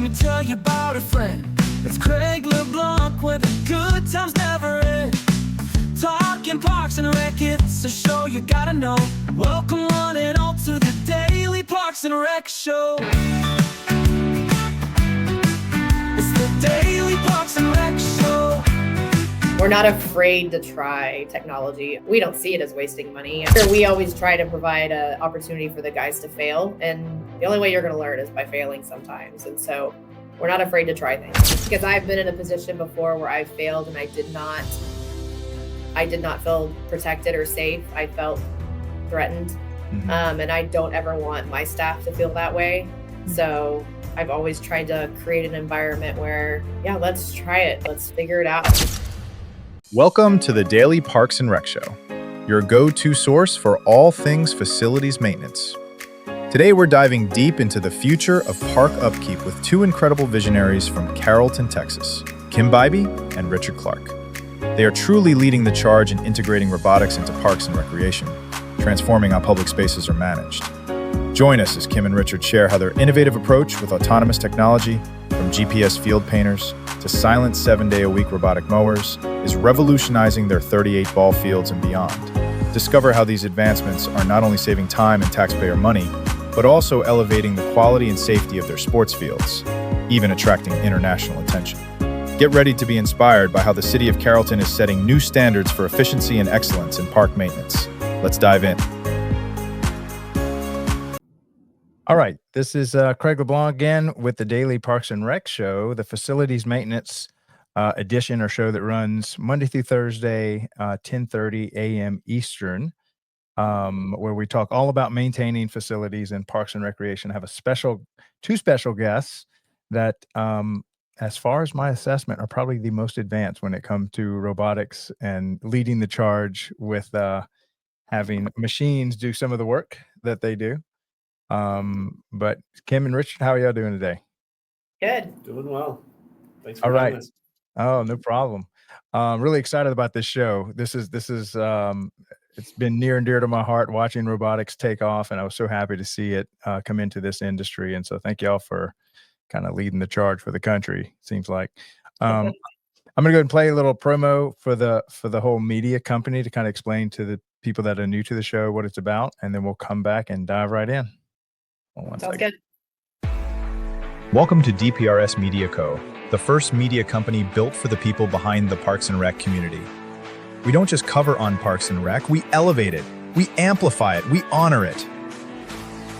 me tell you about a friend. It's Craig LeBlanc where the good times never end. Talking Parks and Rec, it's a show you gotta know. Welcome one and all to the Daily Parks and Rec Show. It's the Daily Parks and Rec Show. We're not afraid to try technology. We don't see it as wasting money. We always try to provide an opportunity for the guys to fail. And the only way you're going to learn is by failing sometimes. And so we're not afraid to try things. Because I've been in a position before where I failed and I did not feel protected or safe. I felt threatened. And I don't ever want my staff to feel that way. So I've always tried to create an environment where, yeah, let's try it. Let's figure it out. Welcome to the Daily Parks and Rec Show, your go-to source for all things facilities maintenance. Today we're diving deep into the future of park upkeep with two incredible visionaries from Carrollton, Texas, Kim Bybee and Richard Clark. They are truly leading the charge in integrating robotics into parks and recreation, transforming how public spaces are managed. Join us as Kim and Richard share how their innovative approach with autonomous technology, from GPS field painters to silent 7-day-a-week robotic mowers, is revolutionizing their 38 ball fields and beyond. Discover how these advancements are not only saving time and taxpayer money, but also elevating the quality and safety of their sports fields, even attracting international attention. Get ready to be inspired by how the city of Carrollton is setting new standards for efficiency and excellence in park maintenance. Let's dive in. All right, this is Craig LeBlanc again with the Daily Parks and Rec Show, the facilities maintenance edition or show that runs Monday through Thursday, 10:30 a.m. Eastern, where we talk all about maintaining facilities in parks and recreation. I have two special guests that, as far as my assessment, are probably the most advanced when it comes to robotics and leading the charge with having machines do some of the work that they do. But Kim and Richard, how are y'all doing today? Good. Doing well. Thanks for All right. having us. Oh, no problem. Really excited about this show. This is it's been near and dear to my heart watching robotics take off, and I was so happy to see it come into this industry. And so thank y'all for kind of leading the charge for the country, seems like. I'm gonna go ahead and play a little promo for the whole media company to kind of explain to the people that are new to the show what it's about, and then we'll come back and dive right in. Sounds good. Welcome to DPRS Media Co., the first media company built for the people behind the Parks and Rec community. We don't just cover on Parks and Rec, we elevate it, we amplify it, we honor it.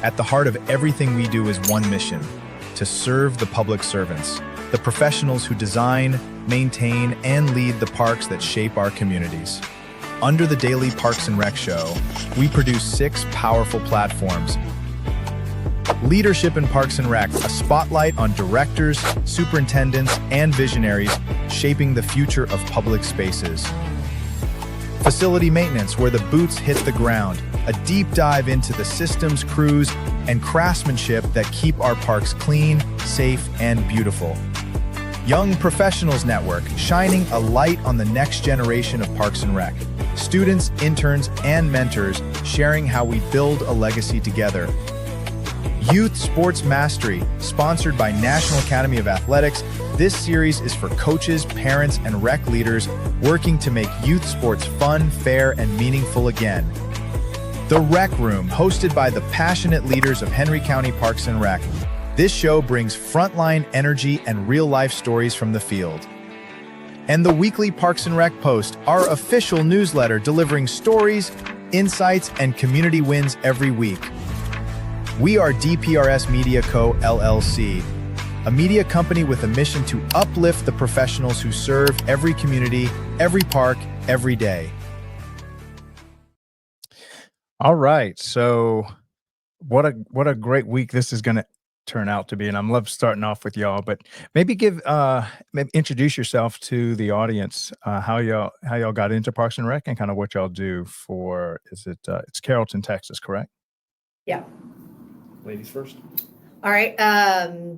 At the heart of everything we do is one mission: to serve the public servants, the professionals who design, maintain, and lead the parks that shape our communities. Under the Daily Parks and Rec Show, we produce 6 powerful platforms. Leadership in Parks and Rec, a spotlight on directors, superintendents, and visionaries shaping the future of public spaces. Facility maintenance, where the boots hit the ground, a deep dive into the systems, crews, and craftsmanship that keep our parks clean, safe, and beautiful. Young Professionals Network, shining a light on the next generation of Parks and Rec. Students, interns, and mentors sharing how we build a legacy together. Youth Sports Mastery, sponsored by National Academy of Athletics. This series is for coaches, parents, and rec leaders working to make youth sports fun, fair, and meaningful again. The Rec Room, hosted by the passionate leaders of Henry County Parks and Rec. This show brings frontline energy and real-life stories from the field. And the weekly Parks and Rec Post, our official newsletter delivering stories, insights, and community wins every week. We are DPRS Media Co., LLC, a media company with a mission to uplift the professionals who serve every community, every park, every day. All right, so what a great week this is going to turn out to be, and I'm love starting off with y'all. But maybe maybe introduce yourself to the audience. How y'all got into Parks and Rec, and kind of what y'all do for. It's Carrollton, Texas, correct? Yeah. Ladies first. All right.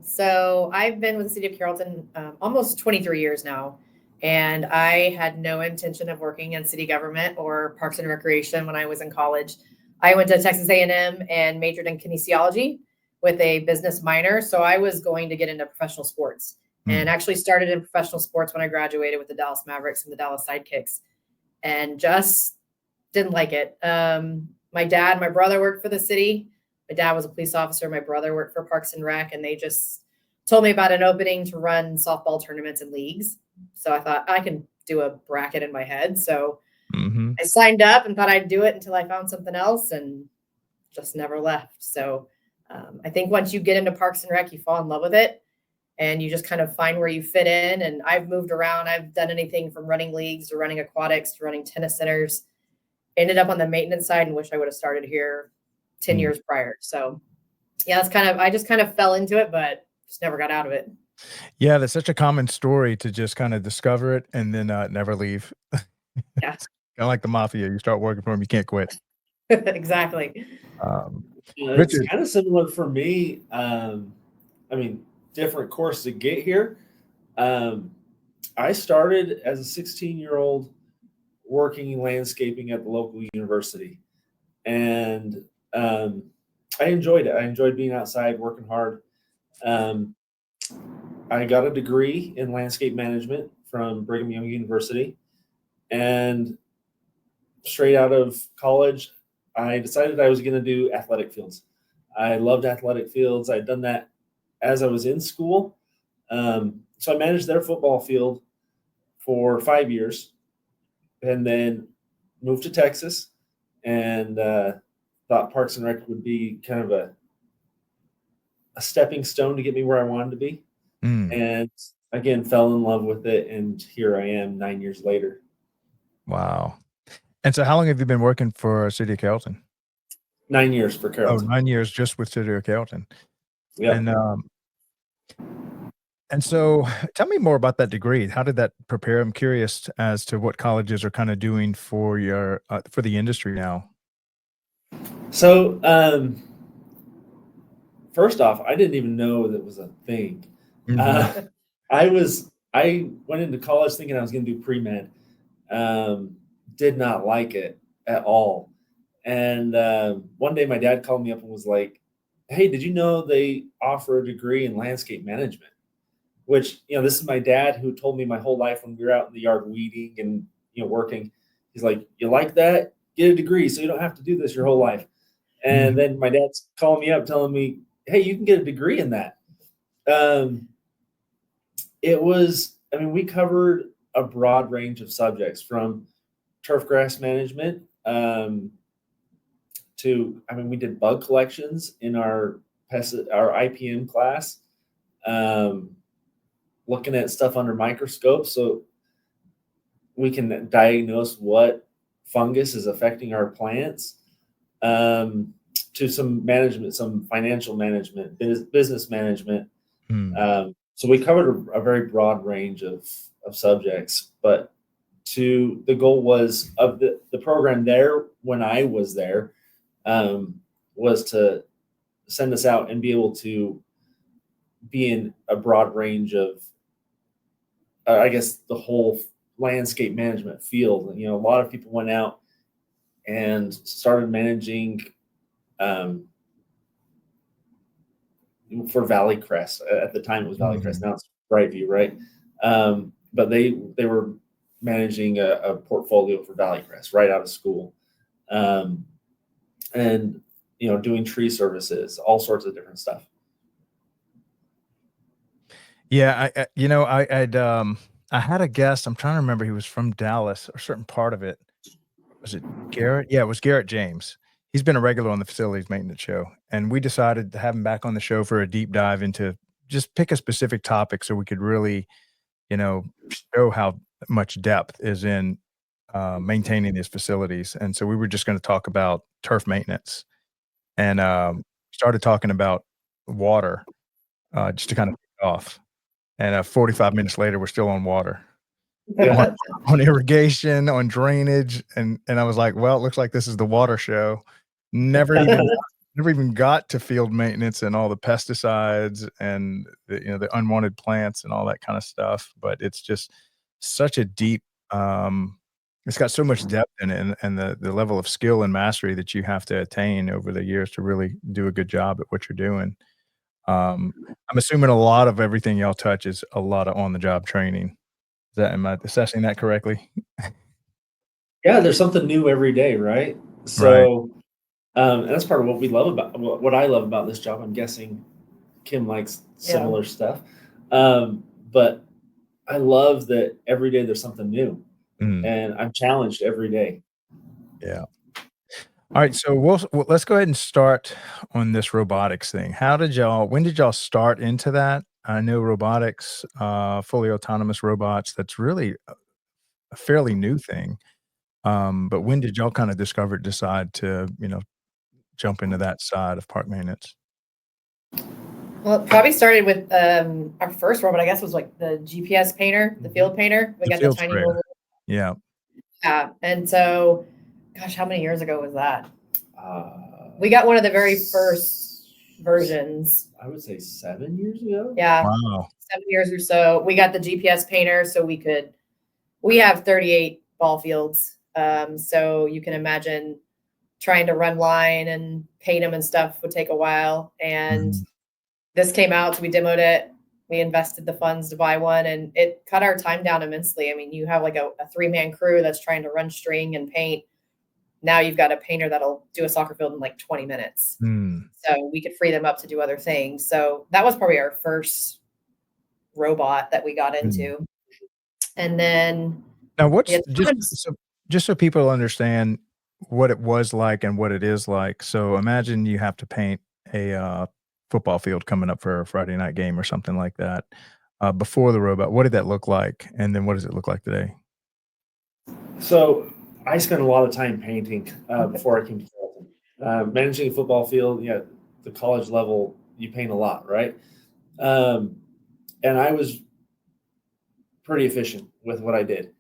So I've been with the city of Carrollton almost 23 years now, and I had no intention of working in city government or parks and recreation when I was in college. I went to Texas A&M and majored in kinesiology, with a business minor. So I was going to get into professional sports and actually started in professional sports when I graduated with the Dallas Mavericks and the Dallas Sidekicks, and just didn't like it. My brother worked for the city. My dad was a police officer. My brother worked for Parks and Rec, and they just told me about an opening to run softball tournaments and leagues. So I thought I can do a bracket in my head. So I signed up and thought I'd do it until I found something else, and just never left. So I think once you get into Parks and Rec, you fall in love with it and you just kind of find where you fit in. And I've moved around. I've done anything from running leagues to running aquatics to running tennis centers. Ended up on the maintenance side and wish I would have started here 10 years prior. So yeah, I just kind of fell into it, but just never got out of it. Yeah, that's such a common story to just kind of discover it and then never leave. Yeah, Kind of like the mafia. You start working for them, you can't quit. exactly. It's Richard, kind of similar for me. I mean, different course to get here. I started as a 16-year-old working in landscaping at the local university, and I enjoyed it. I enjoyed being outside, working hard. I got a degree in landscape management from Brigham Young University, and straight out of college, I decided I was going to do athletic fields. I loved athletic fields. I'd done that as I was in school. So I managed their football field for 5 years, and then moved to Texas, and thought Parks and Rec would be kind of a stepping stone to get me where I wanted to be. And again, fell in love with it. And here I am 9 years later. wow. And so how long have you been working for City of Carrollton? 9 years for Oh, Carrollton. 9 years just with City of Carrollton. Yeah. And so tell me more about that degree. How did that prepare? I'm curious as to what colleges are kind of doing for your for the industry now. So, first off, I didn't even know that was a thing. I went into college thinking I was going to do pre-med. Did not like it at all. And one day my dad called me up and was like, "Hey, did you know they offer a degree in landscape management?" Which, this is my dad who told me my whole life when we were out in the yard weeding and, working. He's like, "You like that? Get a degree so you don't have to do this your whole life." And then my dad's calling me up telling me, "Hey, you can get a degree in that." We covered a broad range of subjects from turf grass management we did bug collections in our IPM class, looking at stuff under microscope so we can diagnose what fungus is affecting our plants, to some management, some financial management, business management. So we covered a very broad range of subjects, but the goal was of the program there when I was there, was to send us out and be able to be in a broad range of, the whole landscape management field. A lot of people went out and started managing for Valley Crest. At the time it was Valley Crest, now it's Brightview, right? But they were managing a portfolio for Valley Crest right out of school. And doing tree services, all sorts of different stuff. Yeah, I had a guest. I'm trying to remember. He was from Dallas, or a certain part of it. Was it Garrett? Yeah, it was Garrett James. He's been a regular on the facilities maintenance show, and we decided to have him back on the show for a deep dive into just pick a specific topic so we could really, show how much depth is in maintaining these facilities. And so we were just going to talk about turf maintenance, and started talking about water, just to kind of kick off. And 45 minutes later, we're still on water, on irrigation, on drainage, and I was like, well, it looks like this is the water show. Never even got to field maintenance and all the pesticides and the unwanted plants and all that kind of stuff. But it's just such a deep, it's got so much depth in it, and the level of skill and mastery that you have to attain over the years to really do a good job at what you're doing. I'm assuming a lot of everything y'all touch is a lot of on-the-job training. Am I assessing that correctly? Yeah, there's something new every day, right? Right. So, and that's part of what we love about what I love about this job. I'm guessing Kim likes Yeah. similar stuff. But I love that every day there's something new, Mm, and I'm challenged every day. yeah. Alright, so let's go ahead and start on this robotics thing. When did y'all start into that? I know robotics, fully autonomous robots, that's really a fairly new thing. But when did y'all kinda decide to, jump into that side of park maintenance? Well, it probably started with our first robot, I guess, was like the GPS painter, the Mhm. field painter. We The got the field tiny sprayer. little, Yeah. yeah. And so, gosh, how many years ago was that? We Uh, got one of the very first versions. I would say 7 years ago. Yeah, Wow. 7 years or so. We got the GPS painter, so we have 38 ball fields. So you can imagine trying to run line and paint them and stuff would take a while. And Mhm. this came out, so we demoed it. We invested the funds to buy one, and it cut our time down immensely. I mean, you have like a 3-man crew that's trying to run string and paint. Now you've got a painter that'll do a soccer field in like 20 minutes. Mm. So we could free them up to do other things. So that was probably our first robot that we got Mm. into. And then Now the what's autonomous, just so people understand what it was like and what it is like. So imagine you have to paint a, football field coming up for a Friday night game or something like that. Before the robot, what did that look like? And then what does it look like today? So I spent a lot of time painting before I came to Carrollton. Managing a football field, yeah, the college level, you paint a lot, right? Um, and I was pretty efficient with what I did.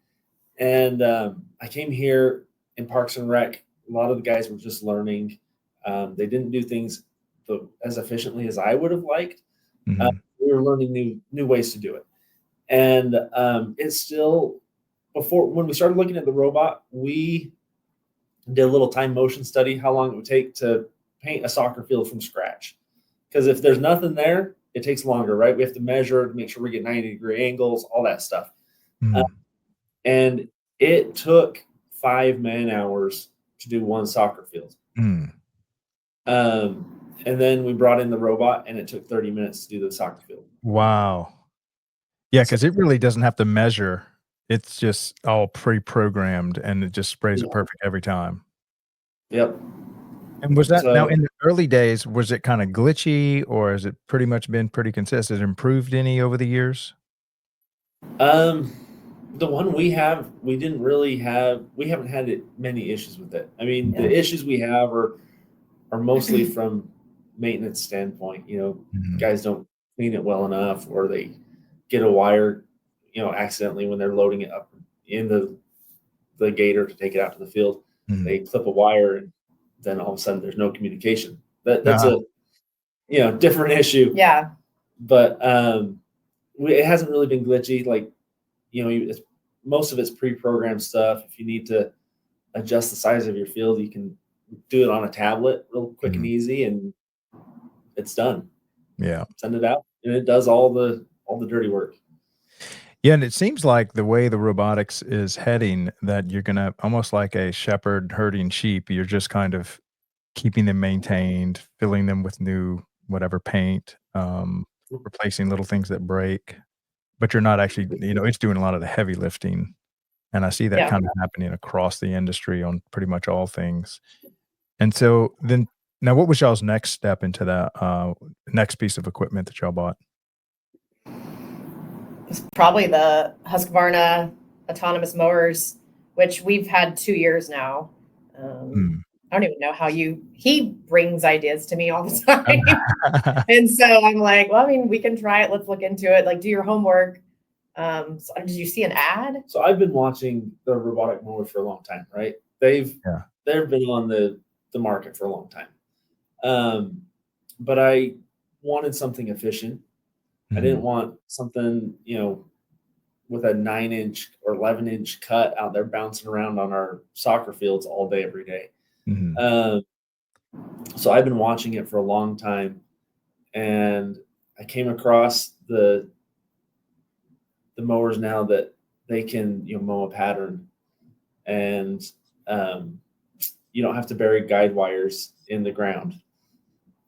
And I came here in Parks and Rec. A lot of the guys were just learning. They didn't do things as efficiently as I would have liked. Mhm. We were learning new ways to do it, and it's still before when we started looking at the robot, we did a little time motion study how long it would take to paint a soccer field from scratch. Because if there's nothing there, it takes longer, right? We have to measure to make sure we get 90-degree angles, all that stuff. Uh, Mm. and it took 5 man-hours to do one soccer field. Mm. And then we brought in the robot, and it took 30 minutes to do the soccer field. Wow. Yeah, So, because it really doesn't have to measure. It's just all pre-programmed, and it just sprays it yeah, perfect every time. yep. And was that now So in the early days, was it kinda glitchy, or has it pretty much been pretty consistent? Improved any over the years? Um, the one we have, we haven't had many issues with it. I mean, yeah, the issues we have are mostly from maintenance standpoint. Mhm. Guys don't clean it well enough, or they get a wire, accidentally when they're loading it up in the gator to take it out to the field. Mhm. They clip a wire, and then all of a sudden there's no communication. That's Uh-huh. a different issue, yeah, but it hasn't really been glitchy. Like most of it's pre-programmed stuff. If you need to adjust the size of your field, you can do it on a tablet real quick and Mhm. easy, and it's done. Yeah. Send it out, and it does all the dirty work. Yeah, and it seems like the way the robotics is heading that you're gonna almost like a shepherd herding sheep, you're just kind of keeping them maintained, filling them with new whatever paint, replacing little things that break, but you're not actually it's doing a lot of the heavy lifting, and I see that yeah. kinda happening across the industry on pretty much all things. And so then now what was y'all's next step into that, next piece of equipment that y'all bought? It's probably the Husqvarna autonomous mowers, which we've had 2 years now. Um, Mm. I don't even know how he brings ideas to me all the time. And so I'm like, well, I mean, we can try it. Let's look into it. Like, do your homework. So did you see an ad? So I've been watching the robotic mowers for a long time, right? Yeah. They've been on the market for a long time. Um, but I wanted something efficient. I didn't Mhm. want something, with a 9-inch or 11-inch cut out there bouncing around on our soccer fields all day, every day. Mhm. Um, so I've been watching it for a long time, and I came across the mowers now that they can mow a pattern, and you don't have to bury guide wires in the ground.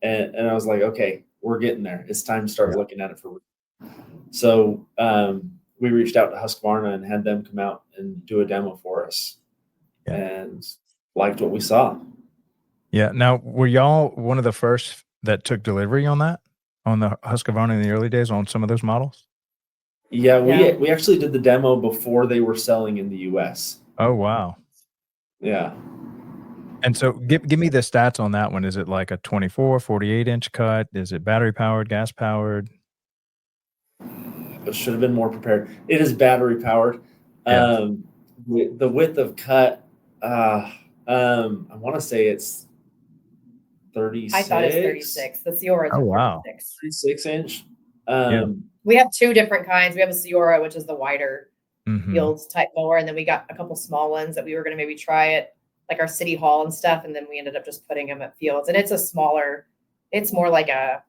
And I was like, okay, we're getting there. It's time to start looking at it for. So we reached out to Husqvarna and had them come out and do a demo for us, and liked what we saw. Yeah. Now, were y'all one of the first that took delivery on that, on the Husqvarna in the early days on some of those models? Yeah, Yeah. we actually did the demo before they were selling in the US. Oh, wow. Yeah. And so give me the stats on that one. Is it like a 24, 48-inch cut? Is it battery powered, gas powered? It should have been more prepared. It is battery powered. Yeah. The width of cut, I want to say it's 36. I thought it's 36. The Cioras Oh, are wow. 36. 36-inch. We have two different kinds. We have a Ciora, which is the wider Mhm. fields type mower, and then we got a couple small ones that we were going to maybe try at like our city hall and stuff, and then we ended up just putting them at fields. And it's a smaller, it's more like a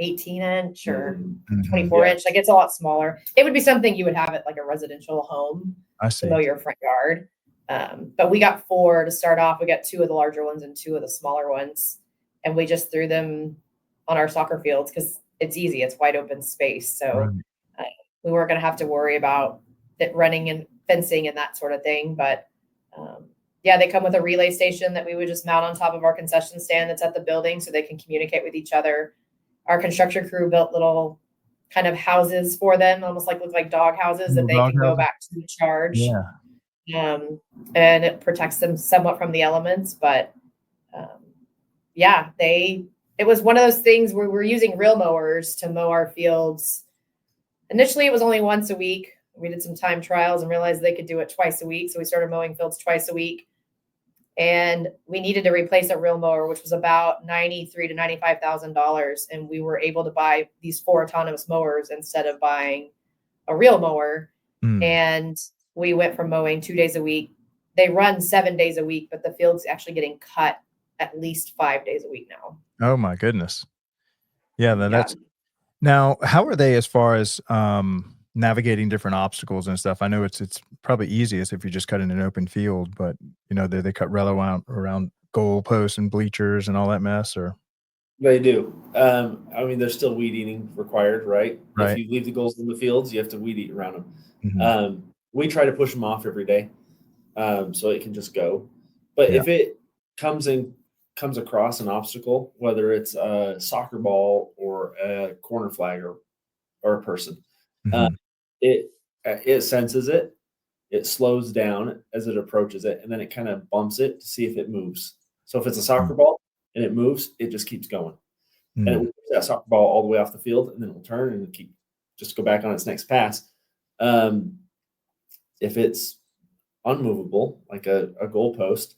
18-inch or Mhm. 24-inch. Like it's a lot smaller. It would be something you would have at like a residential home I to see. mow your front yard. But we got 4 to start off. We got 2 of the larger ones and 2 of the smaller ones, and we just threw them on our soccer fields because it's easy. It's wide open space. So we weren't going to have to worry about it running and fencing and that sort of thing. But yeah, they come with a relay station that we would just mount on top of our concession stand that's at the building so they can communicate with each other. Our construction crew built little kind of houses for them, almost like look like dog houses that they Dog can go houses? back to charge. Yeah. And it protects them somewhat from the elements. But yeah, it was one of those things where we're using real mowers to mow our fields. Initially, it was only once a week. We did some time trials and realized they could do it twice a week. So we started mowing fields twice a week. And we needed to replace a real mower, which was about $93,000 to $95,000. And we were able to buy these 4 autonomous mowers instead of buying a real mower. And we went from mowing 2 days a week. They run 7 days a week, but the field's actually getting cut at least 5 days a week now. Oh my goodness. Yeah, that's now, how are they as far as navigating different obstacles and stuff? I know it's probably easiest if you just cut in an open field, but they cut relo around goal posts and bleachers and all that mess, or They do. I mean, there's still weed eating required, right? Right. If you leave the goals in the fields, you have to weed eat around them. Mhm. We try to push them off every day, so it can just go. But if it comes across an obstacle, whether it's a soccer ball or a corner flag or a person, Mhm. it senses it. It slows down as it approaches it, and then it kind of bumps it to see if it moves. So if it's a soccer ball and it moves, it just keeps going. And it will push that soccer ball all the way off the field, and then it will turn and just go back on its next pass. If it's unmovable, like a goalpost,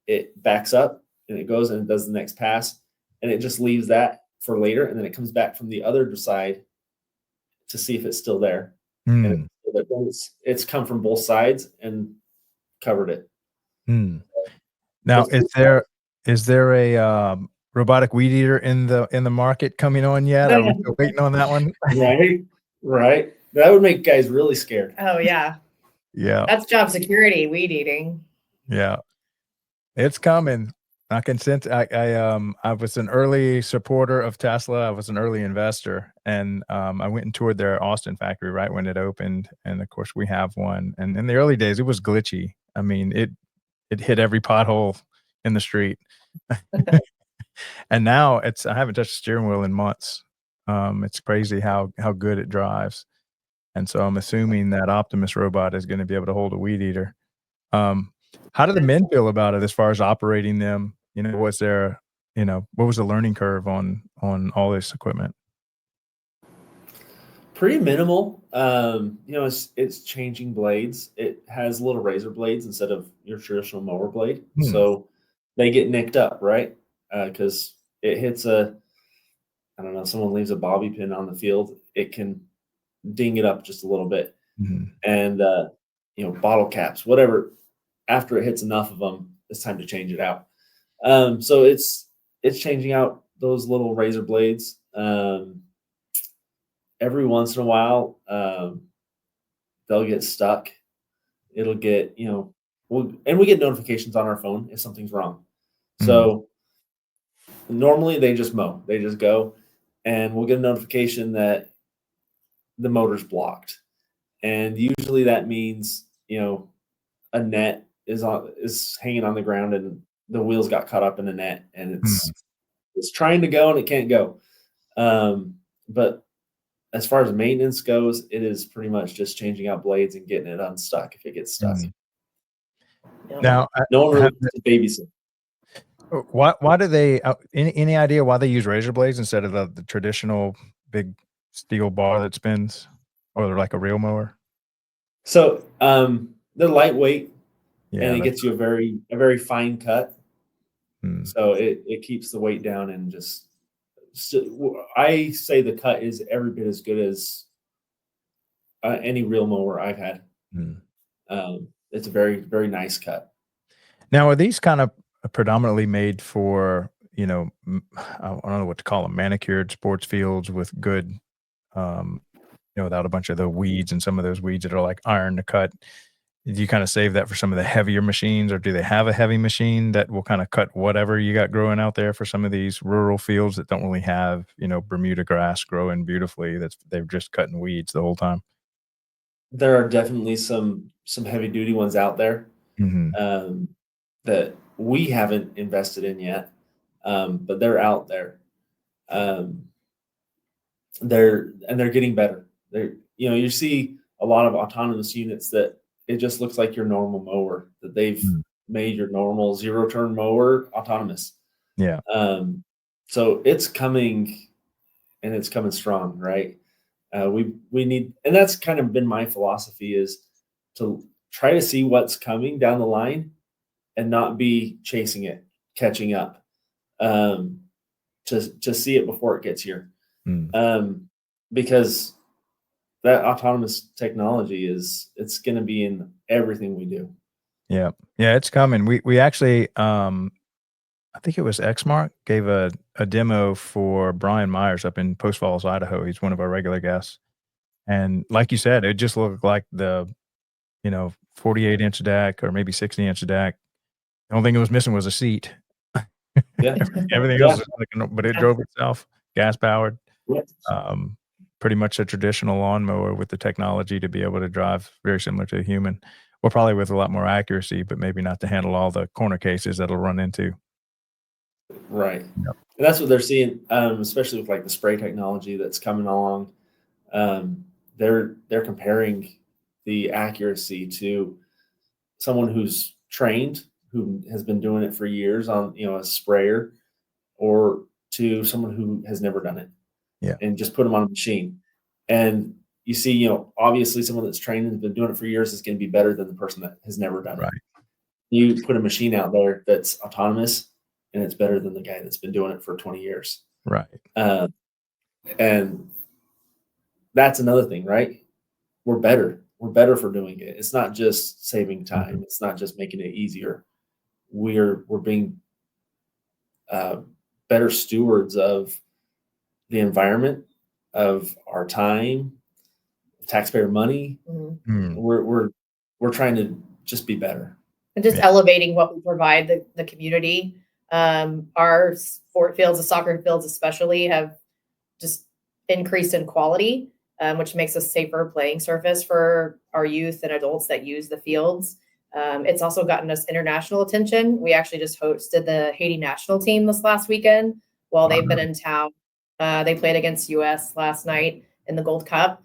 it backs up and it goes and it does the next pass, and it just leaves that for later, and then it comes back from the other side to see if it's still there. And it's come from both sides and covered it. Now, is there a robotic weed eater in the market coming on yet? Are we still waiting on that one? Right. That would make guys really scared. Oh yeah. Yeah. That's job security, weed eating. Yeah. It's coming. I can sense. I was an early supporter of Tesla. I was an early investor, and I went and toured their Austin factory right when it opened. And of course, we have one. And in the early days, it was glitchy. I mean, it hit every pothole in the street. And now I haven't touched the steering wheel in months. It's crazy how good it drives. And so I'm assuming that Optimus robot is going to be able to hold a weed eater. How do the men feel about it as far as operating them? Was there, what was the learning curve on all this equipment? Pretty minimal. It's changing blades. It has little razor blades instead of your traditional mower blade. So they get nicked up, right? Because it hits someone leaves a bobby pin on the field, it can ding it up just a little bit. And, bottle caps, whatever, after it hits enough of them, it's time to change it out. So it's changing out those little razor blades. Every once in a while, they'll get stuck. It'll get, we get notifications on our phone if something's wrong. So normally they just mow, they just go, and we'll get a notification that the motor's blocked. And usually that means, a net is hanging on the ground and the wheels got caught up in a net and it's trying to go and it can't go. But as far as maintenance goes, it is pretty much just changing out blades and getting it unstuck if it gets stuck. Now, no one really has to babysit. Why do they? Any idea why they use razor blades instead of the traditional big steel bar that spins, or they're like a reel mower? So they're lightweight, Yeah, and it gets you a very fine cut. So it keeps the weight down and just. So I say the cut is every bit as good as any reel mower I've had. It's a very, very nice cut. Now, are these kind of predominantly made for, I don't know what to call them, manicured sports fields with good, without a bunch of the weeds and some of those weeds that are like iron to cut? Do you kind of save that for some of the heavier machines, or do they have a heavy machine that will kind of cut whatever you got growing out there for some of these rural fields that don't really have, Bermuda grass growing beautifully? They're just cutting weeds the whole time. There are definitely some heavy duty ones out there that we haven't invested in yet, but they're out there. They're getting better. You see a lot of autonomous units that it just looks like your normal mower, that they've made your normal 0-turn mower autonomous. Yeah. So it's coming, and it's coming strong, right? We need, and that's kind of been my philosophy, is to try to see what's coming down the line and not be chasing it, catching up, to see it before it gets here. Because that autonomous technology it's going to be in everything we do. Yeah. Yeah. It's coming. We actually, I think it was Xmark gave a demo for Brian Myers up in Post Falls, Idaho. He's one of our regular guests. And like you said, it just looked like the, 48-inch deck or maybe 60-inch deck. The only thing it was missing was a seat. Yeah. Everything else was but it drove itself, gas powered. Pretty much a traditional lawnmower with the technology to be able to drive very similar to a human. Well, probably with a lot more accuracy, but maybe not to handle all the corner cases that'll run into. Right. Yep. And that's what they're seeing, especially with like the spray technology that's coming along. They're comparing the accuracy to someone who's trained, who has been doing it for years on, a sprayer, or to someone who has never done it. Yeah. And just put them on a machine. And you see, obviously someone that's trained and has been doing it for years is going to be better than the person that has never done it. You put a machine out there that's autonomous, and it's better than the guy that's been doing it for 20 years. Right. And that's another thing, right? We're better. We're better for doing it. It's not just saving time. It's not just making it easier. We're being better stewards of the environment, of our time, taxpayer money. We're trying to just be better. And just elevating what we provide the community. Our sport fields, the soccer fields especially, have just increased in quality, which makes a safer playing surface for our youth and adults that use the fields. It's also gotten us international attention. We actually just hosted the Haiti national team this last weekend while they've been in town. They played against US last night in the Gold Cup,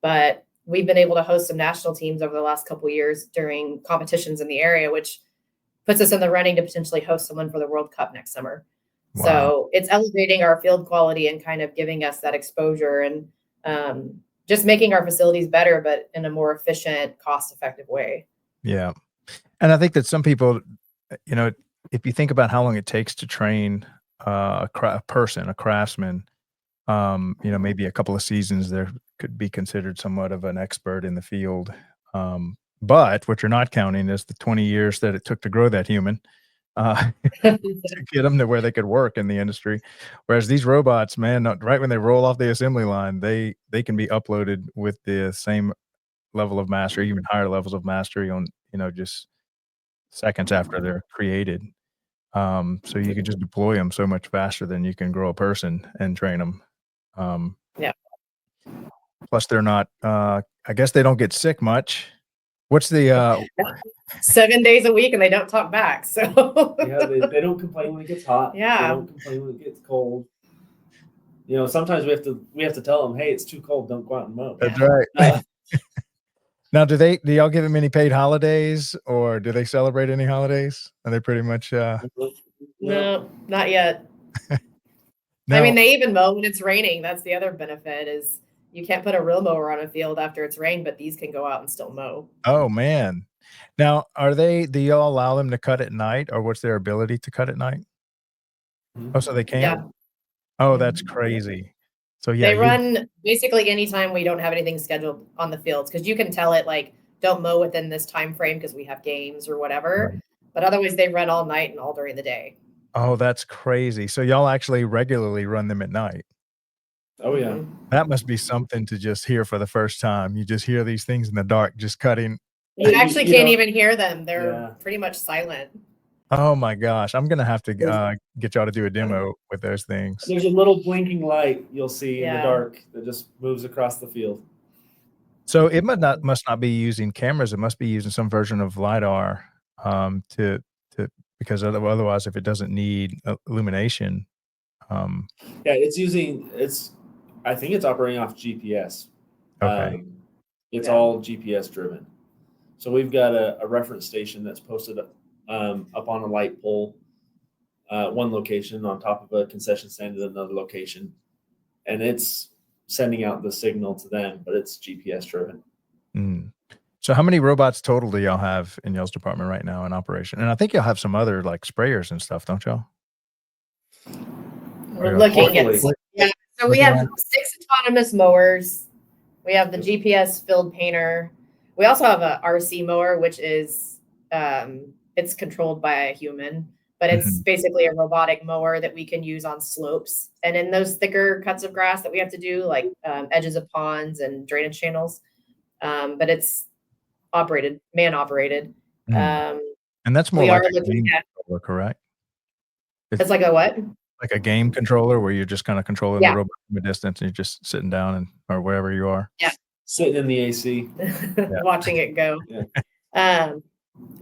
but we've been able to host some national teams over the last couple of years during competitions in the area, which puts us in the running to potentially host someone for the World Cup next summer. Wow. So it's elevating our field quality and kind of giving us that exposure and just making our facilities better, but in a more efficient, cost-effective way. Yeah. And I think that some people, if you think about how long it takes to train a craftsman, maybe a couple of seasons there could be considered somewhat of an expert in the field. But what you're not counting is the 20 years that it took to grow that human to get them to where they could work in the industry. Whereas these robots, man, right when they roll off the assembly line, they can be uploaded with the same level of mastery, even higher levels of mastery on, just seconds after they're created. So you can just deploy them so much faster than you can grow a person and train them. Yeah. Plus they're not, I guess they don't get sick much. What's the, 7 days a week and they don't talk back. So Yeah, they don't complain when it gets hot. Yeah. They don't complain when it gets cold. Sometimes we have to tell them, hey, it's too cold, don't go out and mow. That's right. Now, do y'all give them any paid holidays, or do they celebrate any holidays? Are they pretty much, no, not yet. no? I mean, they even mow when it's raining. That's the other benefit is you can't put a real mower on a field after it's rained, but these can go out and still mow. Oh, man. Now, do y'all allow them to cut at night, or what's their ability to cut at night? Oh, so they can't? Yeah. Oh, that's crazy. So, yeah. They run basically anytime we don't have anything scheduled on the fields, because you can tell it like, don't mow within this time frame because we have games or whatever. Right. But otherwise, they run all night and all during the day. Oh, that's crazy. So y'all actually regularly run them at night. Oh, yeah. Mhm. That must be something to just hear for the first time. You just hear these things in the dark, just cutting. You actually You can't know- even hear them. They're Yeah. pretty much silent. Oh my gosh. I'm going to have to get y'all to do a demo with those things. There's a little blinking light you'll see in the Yeah. dark that just moves across the field. So it must not be using cameras. It must be using some version of LiDAR to because otherwise, if it doesn't need illumination. Yeah, I think it's operating off GPS. Okay. It's Yeah. all GPS driven. So we've got a reference station that's posted up on a light pole, one location, on top of a concession stand at another location, and it's sending out the signal to them, but it's GPS driven. Mm. So how many robots total do y'all have in y'all's department right now in operation? And I think y'all have some other like sprayers and stuff, don't y'all? We're Yeah. looking at Hopefully. so we have 6 autonomous mowers. We have the GPS field painter. We also have a RC mower, which is it's controlled by a human, but it's basically a robotic mower that we can use on slopes and in those thicker cuts of grass that we have to do, like edges of ponds and drainage channels. But it's man operated. And that's more We like are a looking game at controller, correct? it's like a what? Like a game controller where you're just kind of controlling Yeah. the robot from a distance and you're just sitting down or wherever you are. Sitting in the AC. Watching it go. Yeah.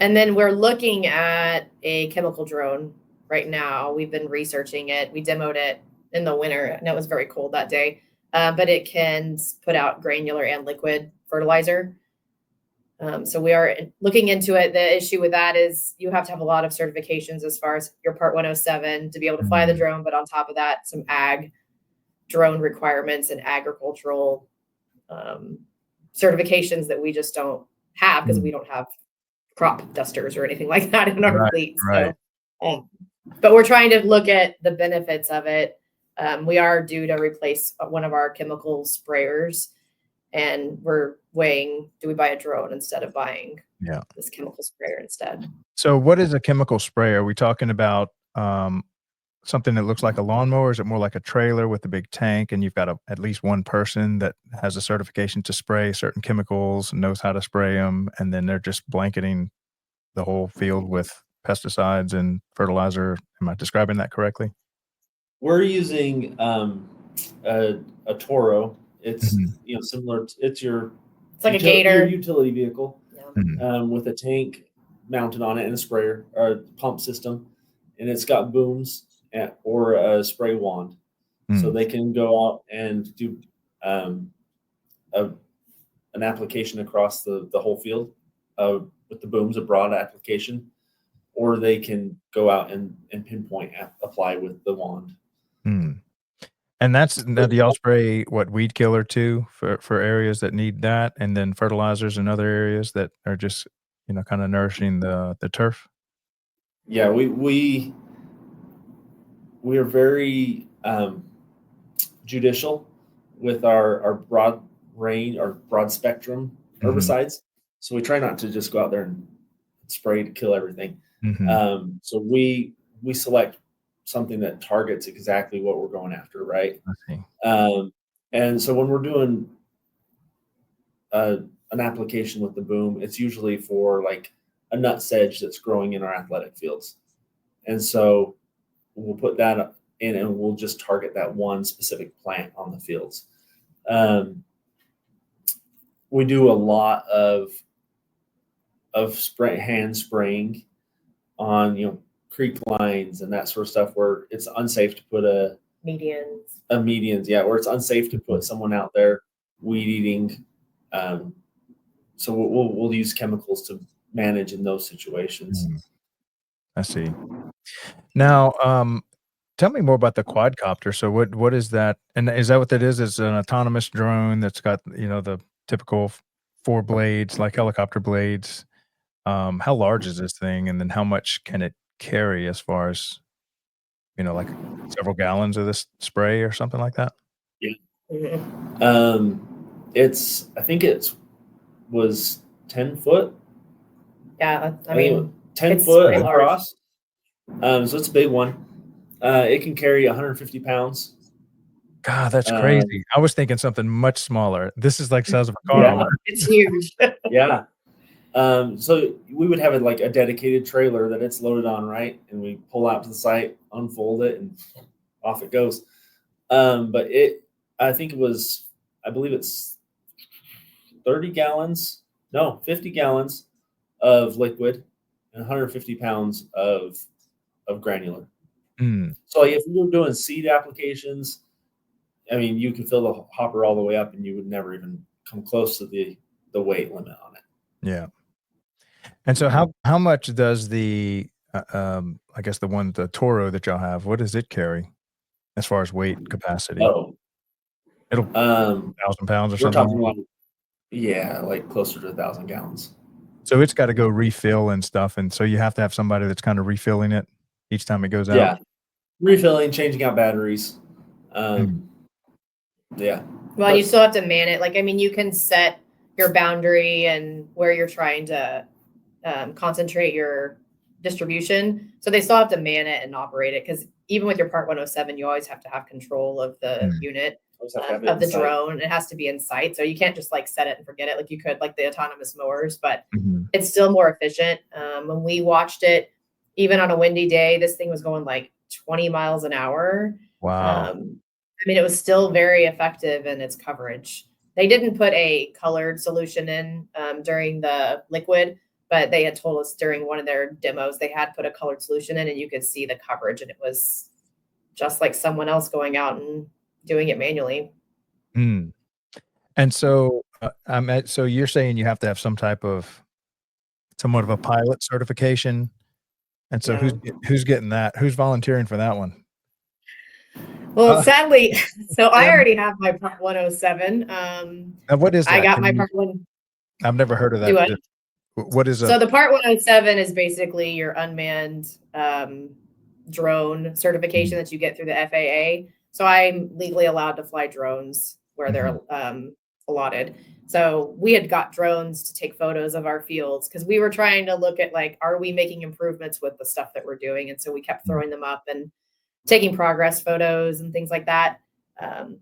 And then we're looking at a chemical drone right now. We've been researching it. We demoed it in the winter and it was very cold that day. But it can put out granular and liquid fertilizer. So we are looking into it. The issue with that is you have to have a lot of certifications as far as your Part 107 to be able to fly the drone. But on top of that, some ag drone requirements and agricultural certifications that we just don't have because we don't have crop dusters or anything like that in our fleet. Right. So, but we're trying to look at the benefits of it. We are due to replace one of our chemical sprayers, and we're weighing, do we buy a drone instead of buying this chemical sprayer instead? So what is a chemical spray? Are we talking about something that looks like a lawnmower? Is it more like a trailer with a big tank and you've got at least one person that has a certification to spray certain chemicals and knows how to spray them, and then they're just blanketing the whole field with pesticides and fertilizer? Am I describing that correctly? We're using a Toro. It's similar. It's like a your gator utility vehicle Yeah. with a tank mounted on it and a sprayer or a pump system, and it's got booms or a spray wand, so they can go out and do an application across the whole field with the booms, a broad application, or they can go out and pinpoint apply with the wand. And do y'all spray weed killer too for areas that need that, and then fertilizers in other areas that are just kind of nourishing the turf? Yeah, we are very judicial with our broad range, our broad spectrum herbicides. So we try not to just go out there and spray to kill everything. Mhm. So we select something that targets exactly what we're going after, right? I see. And so when we're doing an application with the boom, it's usually for like a nut sedge that's growing in our athletic fields. And so we'll put that in and we'll just target that one specific plant on the fields. Um, we do a lot of hand spraying on creek lines and that sort of stuff where it's unsafe to put Medians. a medians, yeah, where it's unsafe to put someone out there weed eating. So we'll use chemicals to manage in those situations. Mm, I see. Now, tell me more about the quadcopter. So what is that? And is that what that is? It's an autonomous drone that's got, the typical 4 blades, like helicopter blades. How large is this thing? And then how much can it carry as far as, like several gallons of this spray or something like that? Yeah. Mhm. I think it was 10 foot. Yeah, I I think mean, 10 it's foot pretty large. across. So it's a big one. It can carry 150 pounds. God, that's Um, crazy. I was thinking something much smaller. This is like size of a car Yeah. almost. It's huge. yeah. So we would have like a dedicated trailer that it's loaded on, right? And we pull out to the site, unfold it, and off it goes. But I think I believe it's 30 gallons, no, 50 gallons of liquid and 150 pounds of granular. Mm, So like if we were doing seed applications, I mean, you could fill the hopper all the way up and you would never even come close to the weight limit on it. yeah. And so how much does I guess the Toro that y'all have, what does it carry as far as weight capacity? Oh, It'll um, 1,000 pounds or we're something? talking like, yeah, like closer to 1,000 gallons. So it's gotta go refill and stuff, and so you have to have somebody that's kinda refilling it each time it goes out? Yeah, refilling, changing out batteries. Mm, Um, yeah, Well, you but still have to man it. Like, I mean, you can set your boundary and where you're trying to concentrate your distribution. So they still have to man it and operate it because even with your Part 107, you always have to have control of the mm, unit always have to have it of the in sight. drone. It has to be in sight. So you can't just like set it and forget it like you could like the autonomous mowers, but mhm. it's still more efficient. When we watched it, even on a windy day, this thing was going like 20 miles an hour. Wow. I mean, it was still very effective in its coverage. They didn't put a colored solution in during the liquid, but they had told us during one of their demos they had put a colored solution in, and you could see the coverage, and it was just like someone else going out and doing it manually. Mm. And so, so you're saying you have to have somewhat of a pilot certification, and so Yeah. who's getting that? Who's volunteering for that one? Well, Uh, sadly, so I yeah, already have my Part 107. what is I that? got my Part 1. I've never heard of Do that. what? What is a So the Part 107 is basically your unmanned drone certification mm, that you get through the FAA. So I'm legally allowed to fly drones where mhm, they're allotted. So we had got drones to take photos of our fields because we were trying to look at like, are we making improvements with the stuff that we're doing? And so we kept mm, throwing them up and taking progress photos and things like that.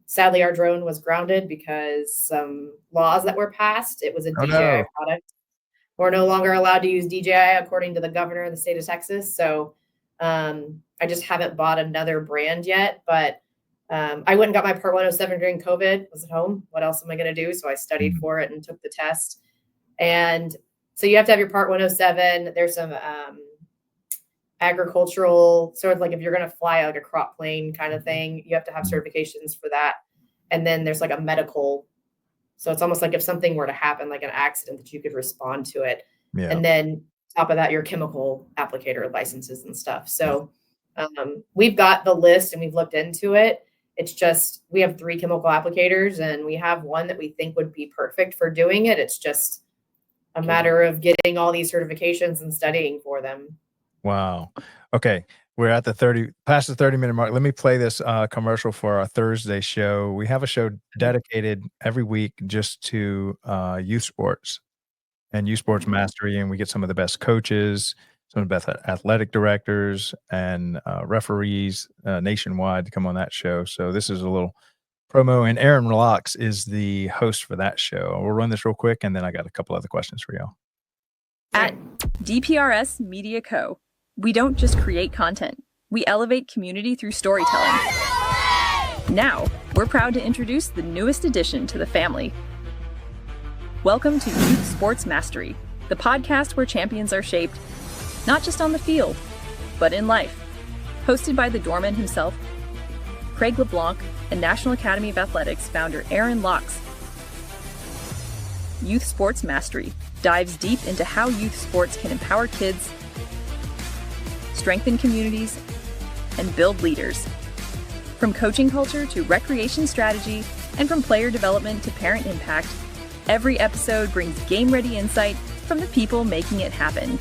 Sadly, our drone was grounded because some laws that were passed. It was a oh, DJI no. product. We're no longer allowed to use DJI according to the governor of the state of Texas. So I just haven't bought another brand yet. But I went and got my Part 107 during COVID. Was at home. What else am I going to do? So I studied Mm, for it and took the test. And so you have to have your Part 107. There's some agricultural sort of like if you're going to fly like a crop plane kind of thing, you have to have mm, certifications for that. And then there's like a medical. So it's almost like if something were to happen, like an accident, that you could respond to it. yeah, And then top of that, your chemical applicator licenses and stuff. So we've got the list and we've looked into it. It's just we have 3 chemical applicators and we have one that we think would be perfect for doing it. It's just a matter of getting all these certifications and studying for them. wow. Okay, we're at past the 30-minute mark. Let me play this, commercial for our Thursday show. We have a show dedicated every week just to, youth sports and youth sports mastery, and we get some of the best coaches, some of the best athletic directors and referees nationwide to come on that show. So this is a little promo, and Aaron Relax is the host for that show. We'll run this real quick, and then I got a couple other questions for y'all. At DPRS Media Co., we don't just create content, we elevate community through storytelling. Now, we're proud to introduce the newest addition to the family. Welcome to Youth Sports Mastery, the podcast where champions are shaped not just on the field, but in life. Hosted by the doorman himself, Craig LeBlanc, and National Academy of Athletics founder Aaron Locks. Youth Sports Mastery dives deep into how youth sports can empower kids, strengthen communities, and build leaders. From coaching culture to recreation strategy, and from player development to parent impact, every episode brings game-ready insight from the people making it happen.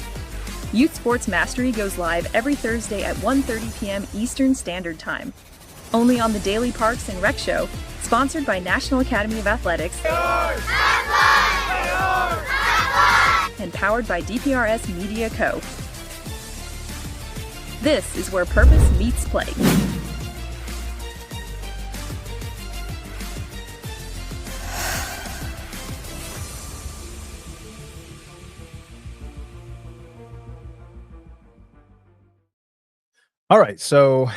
Youth Sports Mastery goes live every Thursday at 1:30 p.m. Eastern Standard Time. Only on the Daily Parks and Rec Show, sponsored by National Academy of Athletics and powered by DPRS Media Co. This is where purpose meets play. All right, so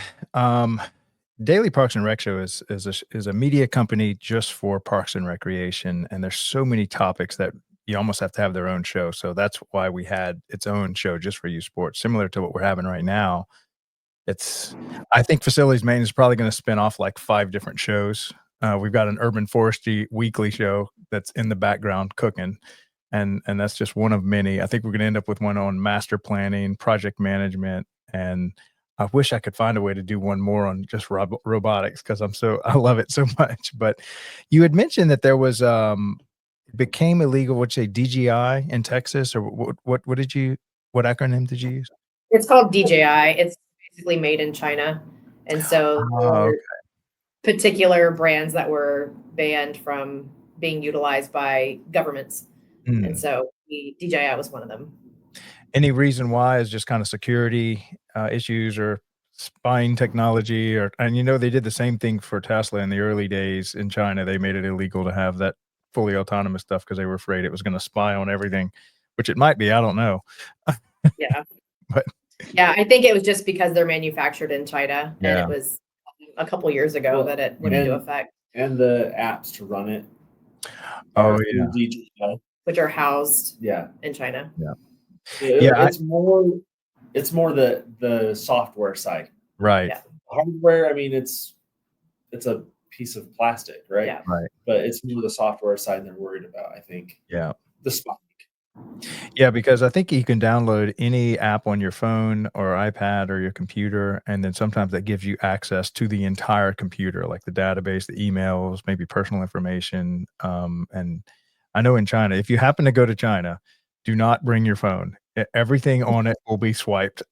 Daily Parks and Rec Show is a media company just for parks and recreation, and there's so many topics that you almost have to have their own show. So that's why we had its own show just for youth sports, similar to what we're having right now. I think facilities maintenance is probably going to spin off like 5 different shows. We've got an urban forestry weekly show that's in the background cooking, and that's just one of many. I think we're going to end up with one on master planning, project management, and I wish I could find a way to do one more on just robotics because I love it so much. But you had mentioned that there was it became illegal. What'd you say, DGI in Texas, or what acronym did you use? It's called DJI. It's basically made in China, and so there were particular brands that were banned from being utilized by governments, and so DJI was one of them. Any reason why? Is just kind of security issues or spying technology, and they did the same thing for Tesla in the early days in China. They made it illegal to have that fully autonomous stuff because they were afraid it was going to spy on everything, which it might be. I don't know. Yeah. But yeah, I think it was just because they're manufactured in China, and it was a couple years ago that it went into effect. And the apps to run it. Oh yeah. DJI, which are housed in China. Yeah. It's more the software side. Right. Yeah. Hardware, I mean, it's a piece of plastic, right? Yeah. Right. But it's more the software side they're worried about, I think. Yeah. The spike. Yeah, because I think you can download any app on your phone or iPad or your computer, and then sometimes that gives you access to the entire computer, like the database, the emails, maybe personal information. And I know in China, if you happen to go to China, do not bring your phone. Everything on it will be swiped.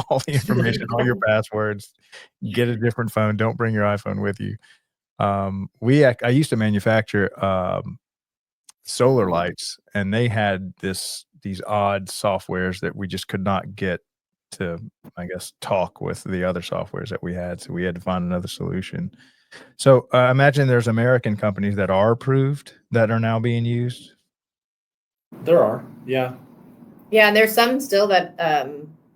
All the information, all your passwords. Get a different phone. Don't bring your iPhone with you. I used to manufacture solar lights, and they had these odd softwares that we just could not get to, I guess, talk with the other softwares that we had. So we had to find another solution. So I imagine there's American companies that are approved that are now being used. There are, yeah. Yeah, and there's some still that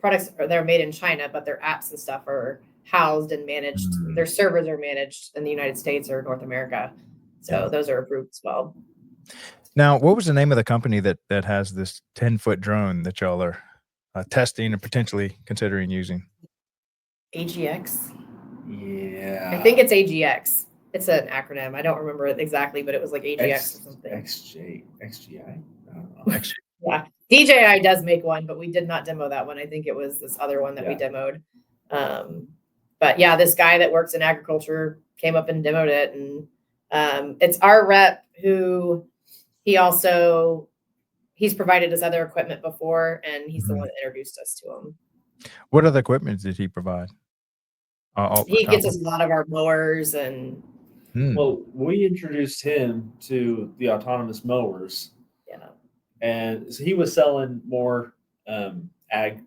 products they're made in China, but their apps and stuff are housed and managed. Their servers are managed in the United States or North America. So those are approved as well. Now, what was the name of the company that has this 10-foot drone that y'all are testing and potentially considering using? AGX? Yeah. I think it's AGX. It's an acronym. I don't remember it exactly, but it was like AGX or something. XGI? I don't know. Yeah. DJI does make one, but we did not demo that one. I think it was this other one that we demoed. But yeah, this guy that works in agriculture came up and demoed it. And it's our rep who he's provided us other equipment before, and he's the one that introduced us to him. What other equipment did he provide? He gets us a lot of our mowers and. Well, we introduced him to the autonomous mowers. Yeah. And so he was selling more ag